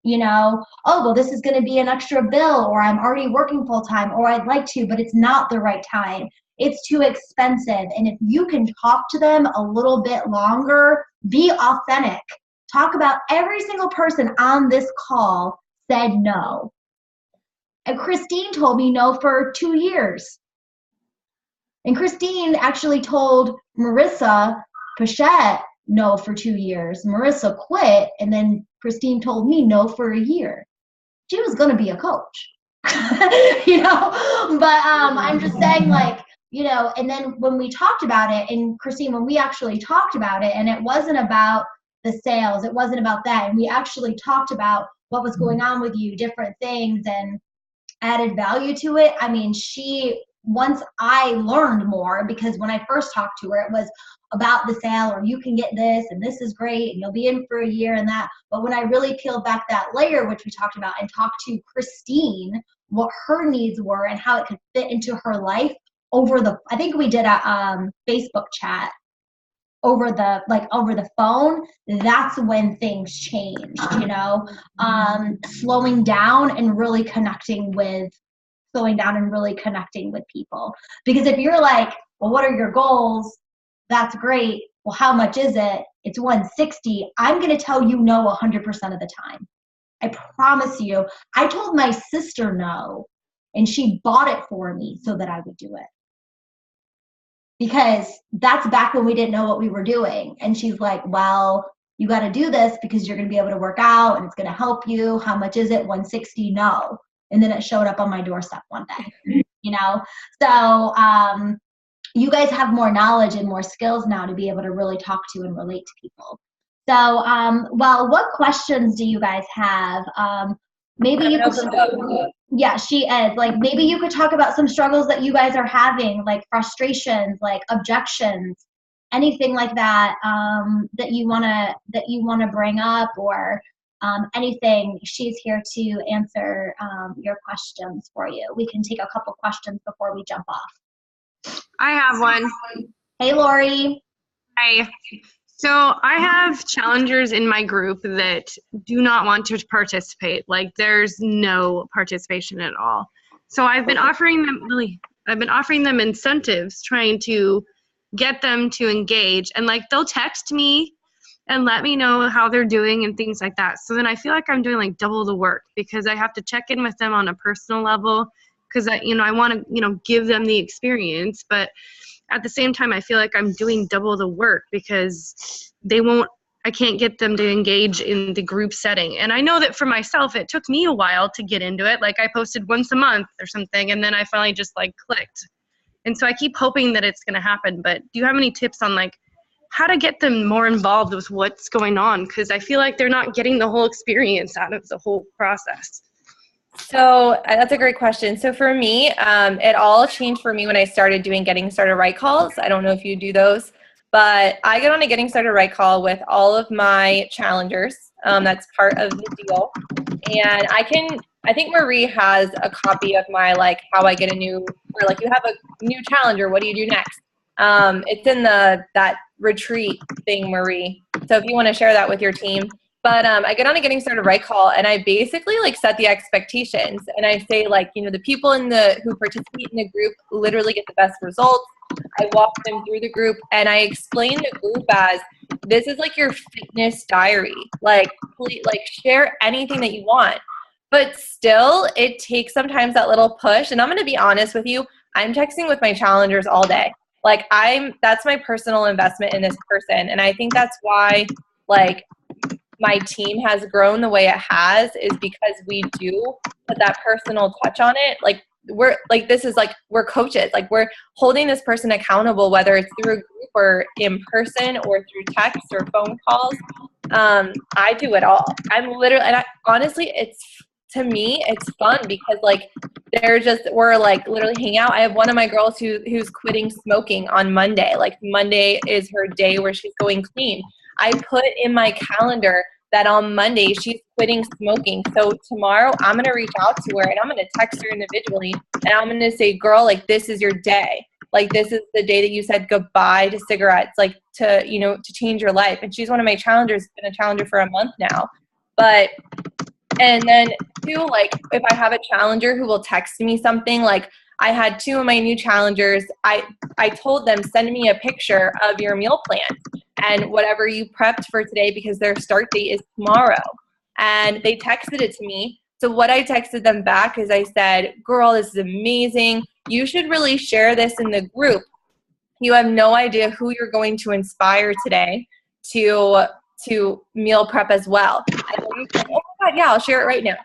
S1: You know, oh, well, this is going to be an extra bill, or I'm already working full time, or I'd like to, but it's not the right time. It's too expensive. And if you can talk to them a little bit longer, be authentic. Talk about every single person on this call said no. And Christine told me no for 2 years. And Christine actually told Marissa Pichette no for 2 years. Marissa quit, and then Christine told me no for a year. She was going to be a coach, you know, but I'm just saying, like, you know, and then when we talked about it, and Christine, when we actually talked about it, and it wasn't about the sales, it wasn't about that, and we actually talked about what was going on with you, different things, and added value to it. I mean, once I learned more, because when I first talked to her, it was about the sale, or you can get this, and this is great, and you'll be in for a year and that. But when I really peeled back that layer, which we talked about, and talked to Christine, what her needs were and how it could fit into her life I think we did a Facebook chat over the phone, that's when things changed, you know, slowing down and really connecting with people. Because if you're like, well, what are your goals? That's great. Well, how much is it? It's 160. I'm going to tell you no 100% of the time. I promise you. I told my sister no, and she bought it for me so that I would do it. Because that's back when we didn't know what we were doing. And she's like, well, you got to do this because you're going to be able to work out and it's going to help you. How much is it? 160? No. And then it showed up on my doorstep one day, you know? So you guys have more knowledge and more skills now to be able to really talk to and relate to people. So, well, what questions do you guys have? Maybe you could, yeah, she is. Like, maybe you could talk about some struggles that you guys are having, like frustrations, like objections, anything like that, that you wanna bring up, or anything. She's here to answer your questions for you. We can take a couple questions before we jump off.
S3: I have one.
S1: Hey, Lori.
S3: Hi. So I have challengers in my group that do not want to participate. Like, there's no participation at all. So I've been offering them incentives, trying to get them to engage. And like, they'll text me and let me know how they're doing and things like that. So then I feel like I'm doing like double the work, because I have to check in with them on a personal level, because I want to, give them the experience. But at the same time, I feel like I'm doing double the work, because I can't get them to engage in the group setting. And I know that for myself, it took me a while to get into it. Like, I posted once a month or something, and then I finally just like clicked. And so I keep hoping that it's going to happen. But do you have any tips on like how to get them more involved with what's going on? Because I feel like they're not getting the whole experience out of the whole process.
S2: So that's a great question. So for me, it all changed for me when I started doing Getting Started Right calls. I don't know if you do those, but I get on a Getting Started Right call with all of my challengers. That's part of the deal. And I think Marie has a copy of my, like, how I get a new, or like, you have a new challenger, what do you do next? It's in that retreat thing, Marie. So if you want to share that with your team. But I get on a Getting Started Right call, and I basically like set the expectations, and I say, like, you know, the people who participate in the group literally get the best results. I walk them through the group, and I explain the group as, this is like your fitness diary. Like, please, like, share anything that you want. But still, it takes sometimes that little push. And I'm going to be honest with you, I'm texting with my challengers all day. Like, that's my personal investment in this person. And I think that's why, like, my team has grown the way it has, is because we do put that personal touch on it. Like, we're coaches. Like, we're holding this person accountable, whether it's through a group or in person or through text or phone calls. I do it all. Honestly, to me, it's fun because, like, we're like literally hanging out. I have one of my girls who's quitting smoking on Monday. Like, Monday is her day where she's going clean. I put in my calendar that on Monday she's quitting smoking. So tomorrow I'm going to reach out to her and I'm going to text her individually, and I'm going to say, girl, like, this is your day. Like, this is the day that you said goodbye to cigarettes, like, to change your life. And she's one of my challengers, been a challenger for a month now. And then too, like, if I have a challenger who will text me something, like, I had 2 of my new challengers, I told them, send me a picture of your meal plan and whatever you prepped for today, because their start date is tomorrow. And they texted it to me. So what I texted them back is I said, girl, this is amazing. You should really share this in the group. You have no idea who you're going to inspire today to meal prep as well. And they said, oh my God, yeah, I'll share it right now.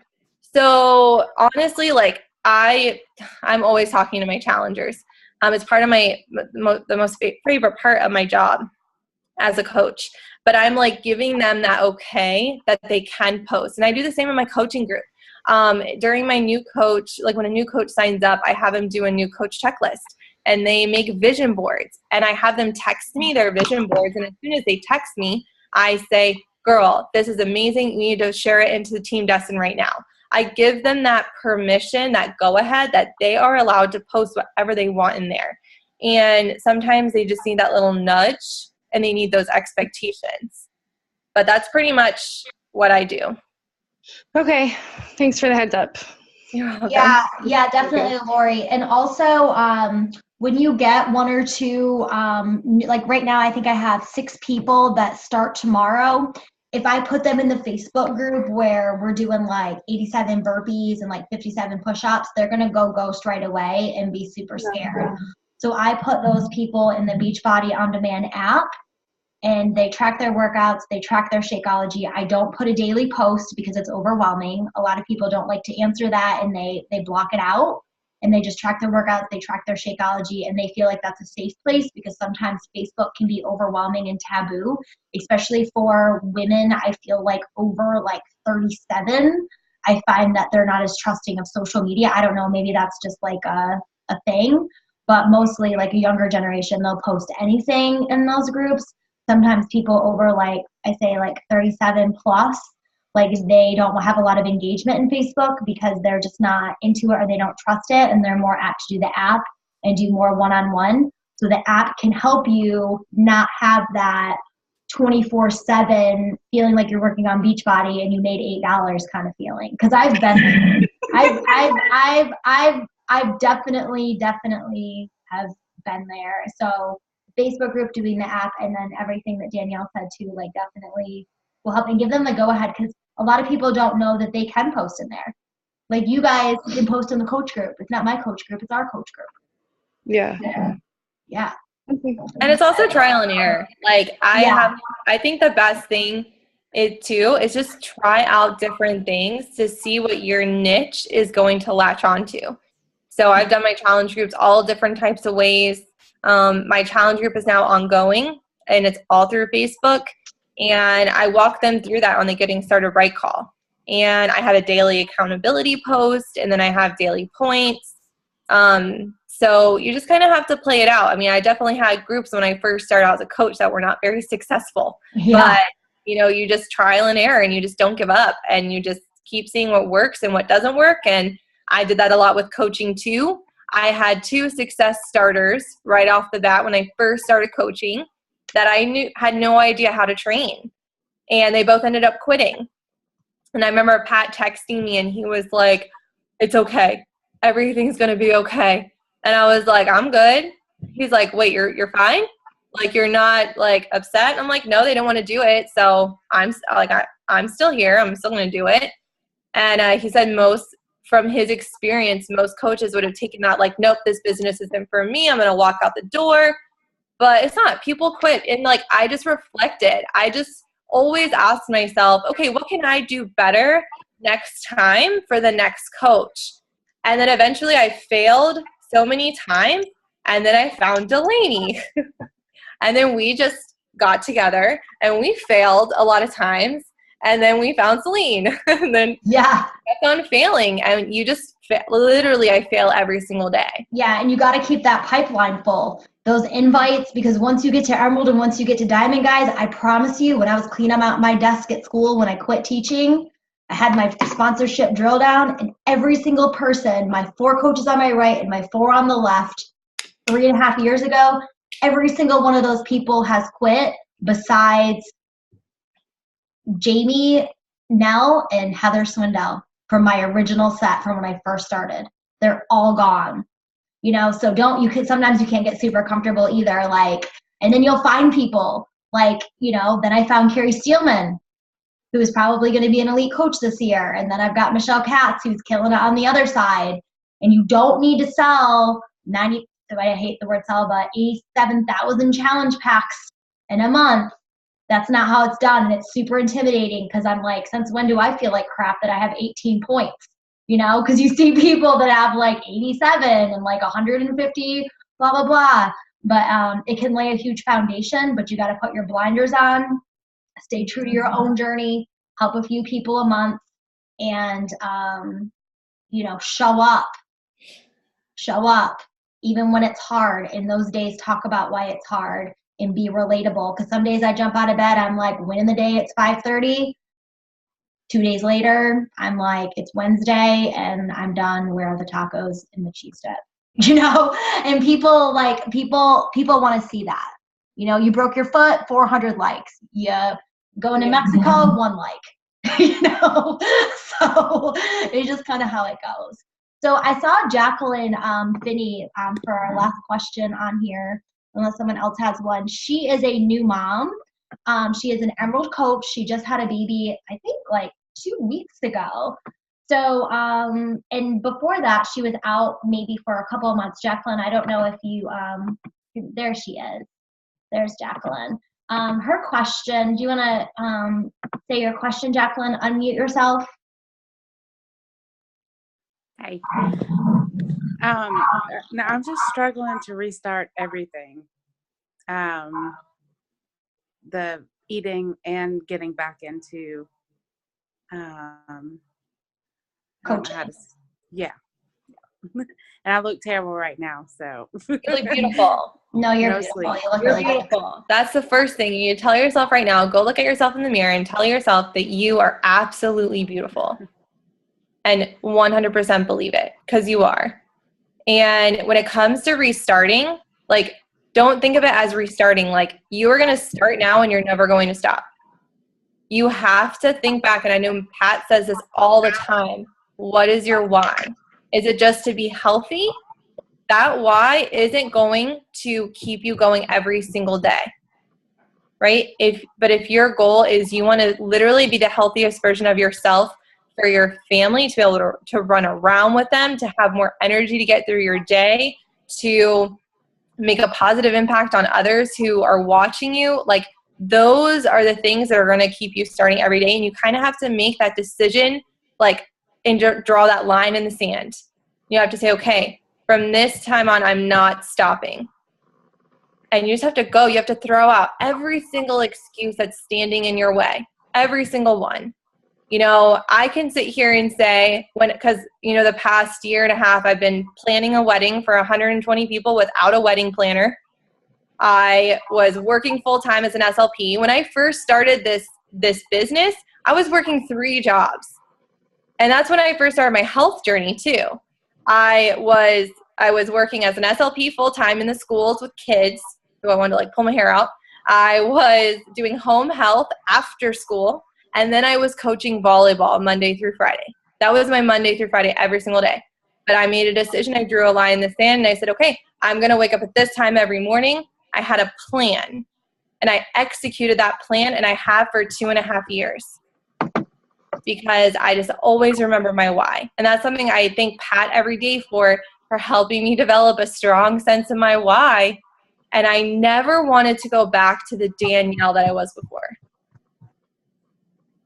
S2: So honestly, like, I'm always talking to my challengers. It's part of the most favorite part of my job as a coach. But I'm like giving them that okay that they can post. And I do the same in my coaching group. During my new coach, like when a new coach signs up, I have them do a new coach checklist, and they make vision boards, and I have them text me their vision boards. And as soon as they text me, I say, girl, this is amazing. You need to share it into the Team Destin right now. I give them that permission, that go ahead, that they are allowed to post whatever they want in there. And sometimes they just need that little nudge, and they need those expectations. But that's pretty much what I do.
S3: Okay. Thanks for the heads up.
S2: You're welcome.
S1: Yeah, definitely, Lori. And also, when you get 1 or 2, like right now, I think I have 6 people that start tomorrow. If I put them in the Facebook group where we're doing like 87 burpees and like 57 push-ups, they're going to go ghost right away and be super scared. So I put those people in the Beachbody On Demand app, and they track their workouts, they track their Shakeology. I don't put a daily post because it's overwhelming. A lot of people don't like to answer that, and they block it out, and they just track their workouts, they track their Shakeology, and they feel like that's a safe place, because sometimes Facebook can be overwhelming and taboo, especially for women. I feel like over like 37, I find that they're not as trusting of social media. I don't know, maybe that's just like a thing, but mostly like a younger generation, they'll post anything in those groups. Sometimes people over, like, I say like 37 plus, like, they don't have a lot of engagement in Facebook because they're just not into it, or they don't trust it, and they're more apt to do the app and do more one-on-one. So the app can help you not have that 24/7 feeling like you're working on Beachbody and you made $8 kind of feeling. Because I've been there. I've definitely have been there. So Facebook group, doing the app, and then everything that Danielle said too, like, definitely will help, and give them the go ahead, because a lot of people don't know that they can post in there. Like, you guys can post in the coach group. It's not my coach group, it's our coach group.
S3: Yeah.
S2: And it's also trial and error. Like, I think the best thing is just try out different things to see what your niche is going to latch onto. So I've done my challenge groups all different types of ways. My challenge group is now ongoing, and it's all through Facebook, and I walk them through that on the Getting Started Right call. and I had a daily accountability post, and then I have daily points. So you just kind of have to play it out. I mean, I definitely had groups when I first started out as a coach that were not very successful, but you just trial and error, and you just don't give up, and you just keep seeing what works and what doesn't work. And I did that a lot with coaching too. I had 2 success starters right off the bat when I first started coaching that I had no idea how to train, and they both ended up quitting. And I remember Pat texting me, and he was like, "It's okay. Everything's going to be okay." And I was like, "I'm good." He's like, "Wait, you're fine? Like, you're not like upset?" And I'm like, "No, they don't want to do it. So I'm still here. I'm still going to do it." And he said from his experience, most coaches would have taken that like, "Nope, this business isn't for me. I'm going to walk out the door." But it's not. People quit. And like, I just reflected. I just always asked myself, okay, what can I do better next time for the next coach? And then eventually I failed so many times. And then I found Delaney. And then we just got together, and we failed a lot of times. And then we found Celine. And then kept on failing. And you just literally, I fail every single day.
S1: Yeah, and you got to keep that pipeline full. Those invites, because once you get to Emerald and once you get to Diamond, guys, I promise you, when I was cleaning out my desk at school, when I quit teaching, I had my sponsorship drill down, and every single person, my 4 coaches on my right and my 4 on the left, 3.5 years ago, every single one of those people has quit besides Jamie, Nell, and Heather Swindell from my original set from when I first started. They're all gone. So sometimes you can't get super comfortable either. Like, and then you'll find people like, then I found Carrie Steelman, who is probably going to be an elite coach this year. And then I've got Michelle Katz, who's killing it on the other side. And you don't need to sell I hate the word sell, but 87,000 challenge packs in a month. That's not how it's done. And it's super intimidating because I'm like, since when do I feel like crap that I have 18 points? Because you see people that have like 87 and like 150, blah, blah, blah. But it can lay a huge foundation, but you got to put your blinders on, stay true to your own journey, help a few people a month, and, show up. Show up. Even when it's hard. In those days, talk about why it's hard and be relatable. Because some days I jump out of bed, I'm like, when in the day it's 5:30. 2 days later, I'm like, it's Wednesday and I'm done. Where are the tacos and the cheese dip? And people want to see that. You broke your foot, 400 likes. You going to Mexico, 1 like. So it's just kind of how it goes. So I saw Jacqueline Finney for our last question on here, unless someone else has one. She is a new mom. She is an Emerald coach. She just had a baby, I think like 2 weeks ago. So, and before that, she was out maybe for a couple of months. Jacqueline, I don't know if you, there she is. There's Jacqueline. Her question, do you want to say your question, Jacqueline? Unmute yourself.
S4: Hey. Now I'm just struggling to restart everything. The eating and getting back into
S1: coaching.
S4: Yeah. And I look terrible right now, so.
S2: You look beautiful.
S1: No, you're
S4: No
S1: beautiful.
S4: sleep.
S1: You look
S2: You're
S1: really
S2: beautiful. That's the first thing. You tell yourself right now, go look at yourself in the mirror and tell yourself that you are absolutely beautiful. And 100% believe it, because you are. And when it comes to restarting, like, don't think of it as restarting. Like, you are going to start now and you're never going to stop. You have to think back, and I know Pat says this all the time. What is your why? Is it just to be healthy? That why isn't going to keep you going every single day, right? But if your goal is you want to literally be the healthiest version of yourself for your family, to be able to run around with them, to have more energy to get through your day, to make a positive impact on others who are watching you, like, those are the things that are going to keep you starting every day. And you kind of have to make that decision, like, and draw that line in the sand. You have to say, okay, from this time on, I'm not stopping. And you just have to go. You have to throw out every single excuse that's standing in your way, every single one. You know, I can sit here and say because, you know, the past year and a half, I've been planning a wedding for 120 people without a wedding planner. I was working full time as an SLP. When I first started this business, I was working 3 jobs. And that's when I first started my health journey too. I was working as an SLP full time in the schools with kids who I wanted to like pull my hair out. I was doing home health after school, and then I was coaching volleyball Monday through Friday. That was my Monday through Friday every single day. But I made a decision. I drew a line in the sand, and I said, okay, I'm going to wake up at this time every morning. I had a plan, and I executed that plan, and I have for 2.5 years. Because I just always remember my why. And that's something I thank Pat every day for helping me develop a strong sense of my why. And I never wanted to go back to the Danielle that I was before.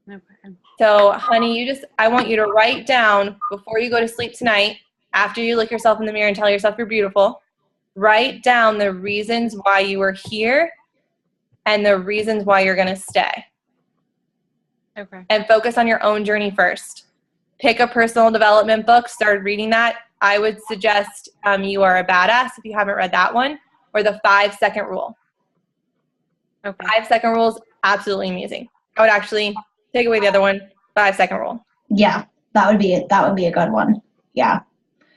S4: Okay.
S2: So, honey, I want you to write down before you go to sleep tonight, after you look yourself in the mirror and tell yourself you're beautiful, write down the reasons why you are here and the reasons why you're going to stay.
S4: Okay.
S2: And focus on your own journey first. Pick a personal development book, start reading that. I would suggest You Are a Badass if you haven't read that one, or the 5-second rule.
S4: Okay.
S2: 5-second rule is absolutely amazing. I would actually take away the other one, 5-second rule.
S1: Yeah, that would be a good one. Yeah.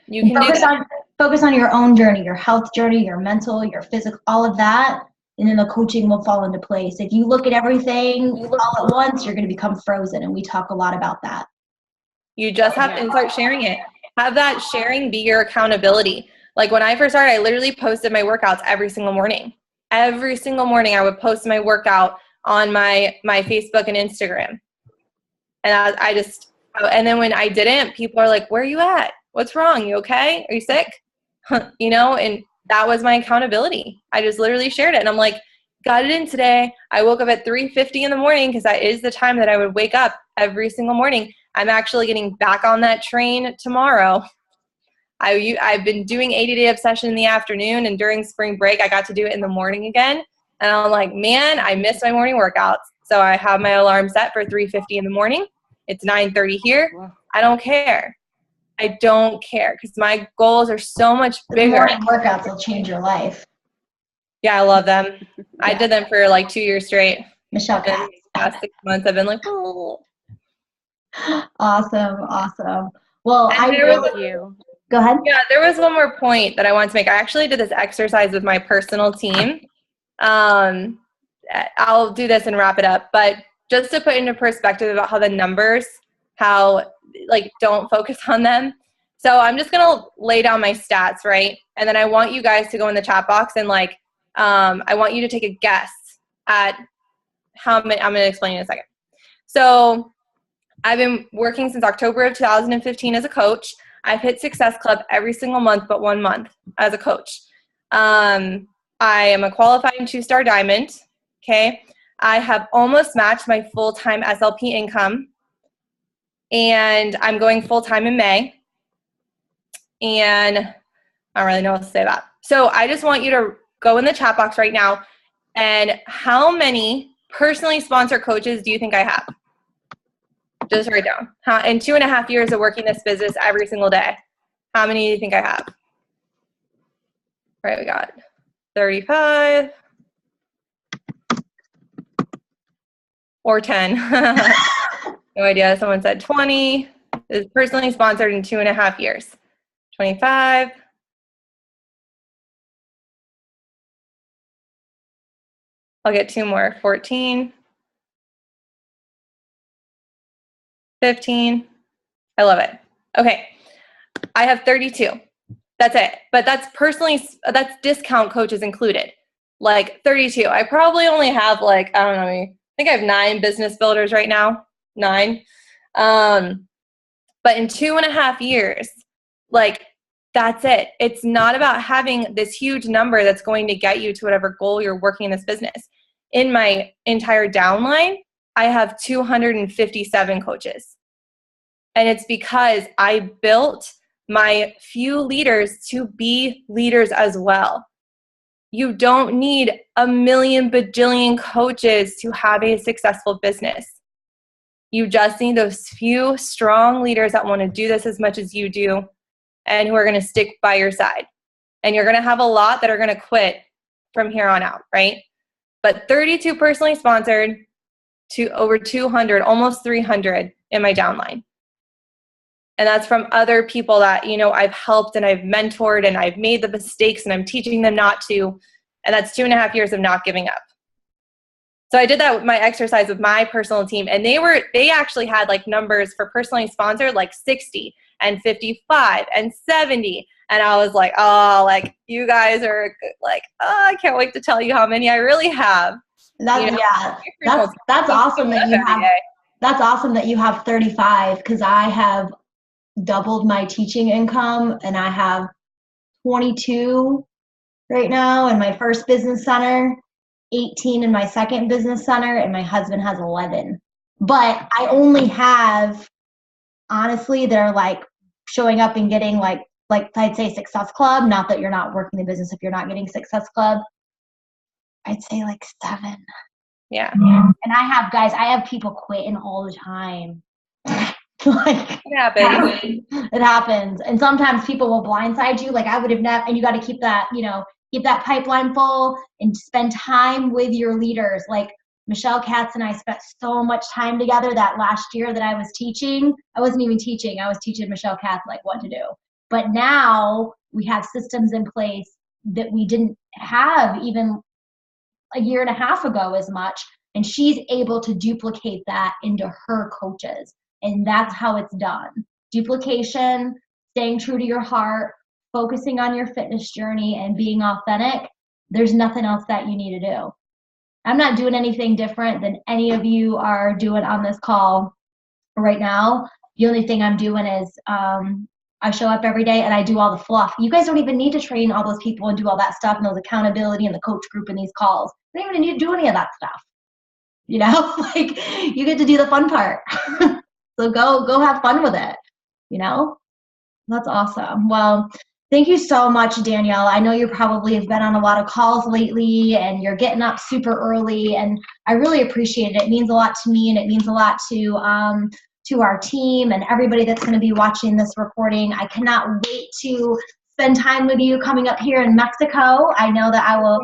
S2: You can
S1: focus on your own journey, your health journey, your mental, your physical, all of that. And then the coaching will fall into place. If you look at everything all at once, you're going to become frozen. And we talk a lot about that.
S2: You just have to start sharing it. Have that sharing be your accountability. Like when I first started, I literally posted my workouts every single morning. Every single morning I would post my workout on my Facebook and Instagram. And and then when I didn't, people are like, where are you at? What's wrong? You okay? Are you sick? You know, and that was my accountability. I just literally shared it. And I'm like, got it in today. I woke up at 3:50 in the morning because that is the time that I would wake up every single morning. I'm actually getting back on that train tomorrow. I've been doing 80-day obsession in the afternoon, and during spring break, I got to do it in the morning again. And I'm like, man, I missed my morning workouts. So I have my alarm set for 3:50 in the morning. It's 9:30 here. I don't care. I don't care because my goals are so much bigger.
S1: Morning workouts will change your life.
S2: Yeah, I love them. I did them for like 2 years straight.
S1: Michelle
S2: And then the past 6 months, I've been like, oh.
S1: Awesome. Well, go ahead.
S2: Yeah, there was one more point that I wanted to make. I actually did this exercise with my personal team. I'll do this and wrap it up. But just to put into perspective about how the numbers, don't focus on them. So I'm just going to lay down my stats, right? And then I want you guys to go in the chat box and I want you to take a guess at how many. I'm going to explain in a second. So I've been working since October of 2015 as a coach. I've hit Success Club every single month but 1 month as a coach. I am a qualifying 2-star diamond. Okay. I have almost matched my full-time SLP income. And I'm going full-time in May. And I don't really know what to say about. So I just want you to go in the chat box right now. And how many personally sponsored coaches do you think I have? Just write down. In 2.5 years of working this business every single day, how many do you think I have? All right, we got 35 or 10. No idea. Someone said 20. Is personally sponsored in 2.5 years. 25. I'll get 2 more. 14. 15. I love it. Okay. I have 32. That's it. But that's discount coaches included. 32. I probably only have I don't know, I think I have 9 business builders right now. 9. But in 2.5 years, that's it. It's not about having this huge number that's going to get you to whatever goal you're working in this business. In my entire downline, I have 257 coaches. And it's because I built my few leaders to be leaders as well. You don't need a million bajillion coaches to have a successful business. You just need those few strong leaders that want to do this as much as you do and who are going to stick by your side. And you're going to have a lot that are going to quit from here on out, right? But 32 personally sponsored to over 200, almost 300 in my downline. And that's from other people that, you know, I've helped and I've mentored and I've made the mistakes and I'm teaching them not to. And that's 2.5 years of not giving up. So I did that with my exercise with my personal team, and they actually had like numbers for personally sponsored, like 60 and 55 and 70. And I was like, oh, like you guys are like, oh, I can't wait to tell you how many I really have.
S1: That's,
S2: you know,
S1: yeah, that's awesome that you have, that's awesome that you have 35, because I have doubled my teaching income and I have 22 right now in my first business center, 18 in my second business center, and my husband has 11. But I only have, honestly, they're like showing up and getting like I'd say Success Club, not that you're not working the business if you're not getting Success Club. I'd say like 7.
S2: Yeah.
S1: And I have people quitting all the time. Like
S2: it happens.
S1: It happens. And sometimes people will blindside you. Like I would have never, and you got to keep that, you know, keep that pipeline full and spend time with your leaders. Like Michelle Katz and I spent so much time together that last year that I was teaching. I wasn't even teaching. I was teaching Michelle Katz like what to do. But now we have systems in place that we didn't have even a year and a half ago as much. And she's able to duplicate that into her coaches. And that's how it's done. Duplication, staying true to your heart, focusing on your fitness journey and being authentic. There's nothing else that you need to do. I'm not doing anything different than any of you are doing on this call right now. The only thing I'm doing is I show up every day and I do all the fluff. You guys don't even need to train all those people and do all that stuff and those accountability and the coach group and these calls. You don't even need to do any of that stuff. You know, like you get to do the fun part. So go have fun with it. You know, that's awesome. Well, thank you so much, Danielle. I know you probably have been on a lot of calls lately and you're getting up super early, and I really appreciate it. It means a lot to me, and it means a lot to our team and everybody that's going to be watching this recording. I cannot wait to spend time with you coming up here in Mexico. I know that I will,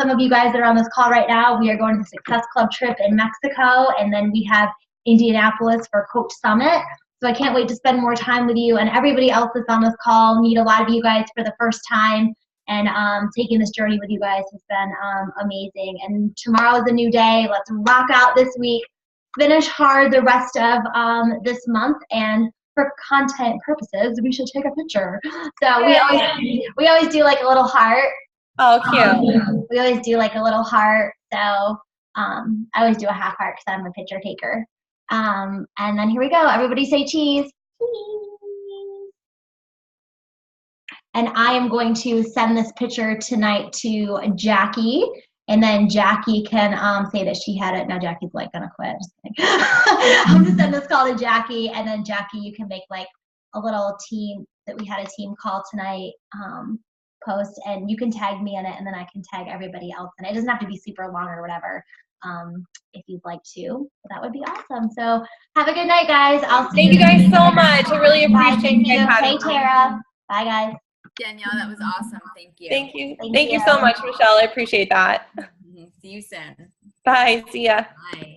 S1: some of you guys that are on this call right now, we are going to the Success Club trip in Mexico, and then we have Indianapolis for Coach Summit. So I can't wait to spend more time with you, and everybody else that's on this call. Meet a lot of you guys for the first time, and taking this journey with you guys has been amazing. And tomorrow is a new day. Let's rock out this week. Finish hard the rest of this month, and for content purposes, we should take a picture. So we always do like a little heart.
S2: Oh, cute.
S1: We always do like a little heart. So I always do a half heart because I'm a picture taker. And then here we go. Everybody say cheese. Cheese. And I am going to send this picture tonight to Jackie. And then Jackie can say that she had it. Now Jackie's like gonna quit. Just kidding. I'm gonna send this call to Jackie, and then Jackie, you can make like a little team that we had a team call tonight post, and you can tag me in it, and then I can tag everybody else. And it doesn't have to be super long or whatever. If you'd like to, that would be awesome. So have a good night, guys. I'll see
S2: Thank you guys so much. I really appreciate you guys having
S1: me. Hey, Tara. Bye, guys.
S5: Danielle, that was awesome. Thank you.
S2: Thank you. Thank you so much, Michelle. I appreciate that.
S5: See you soon.
S2: Bye. See ya.
S5: Bye.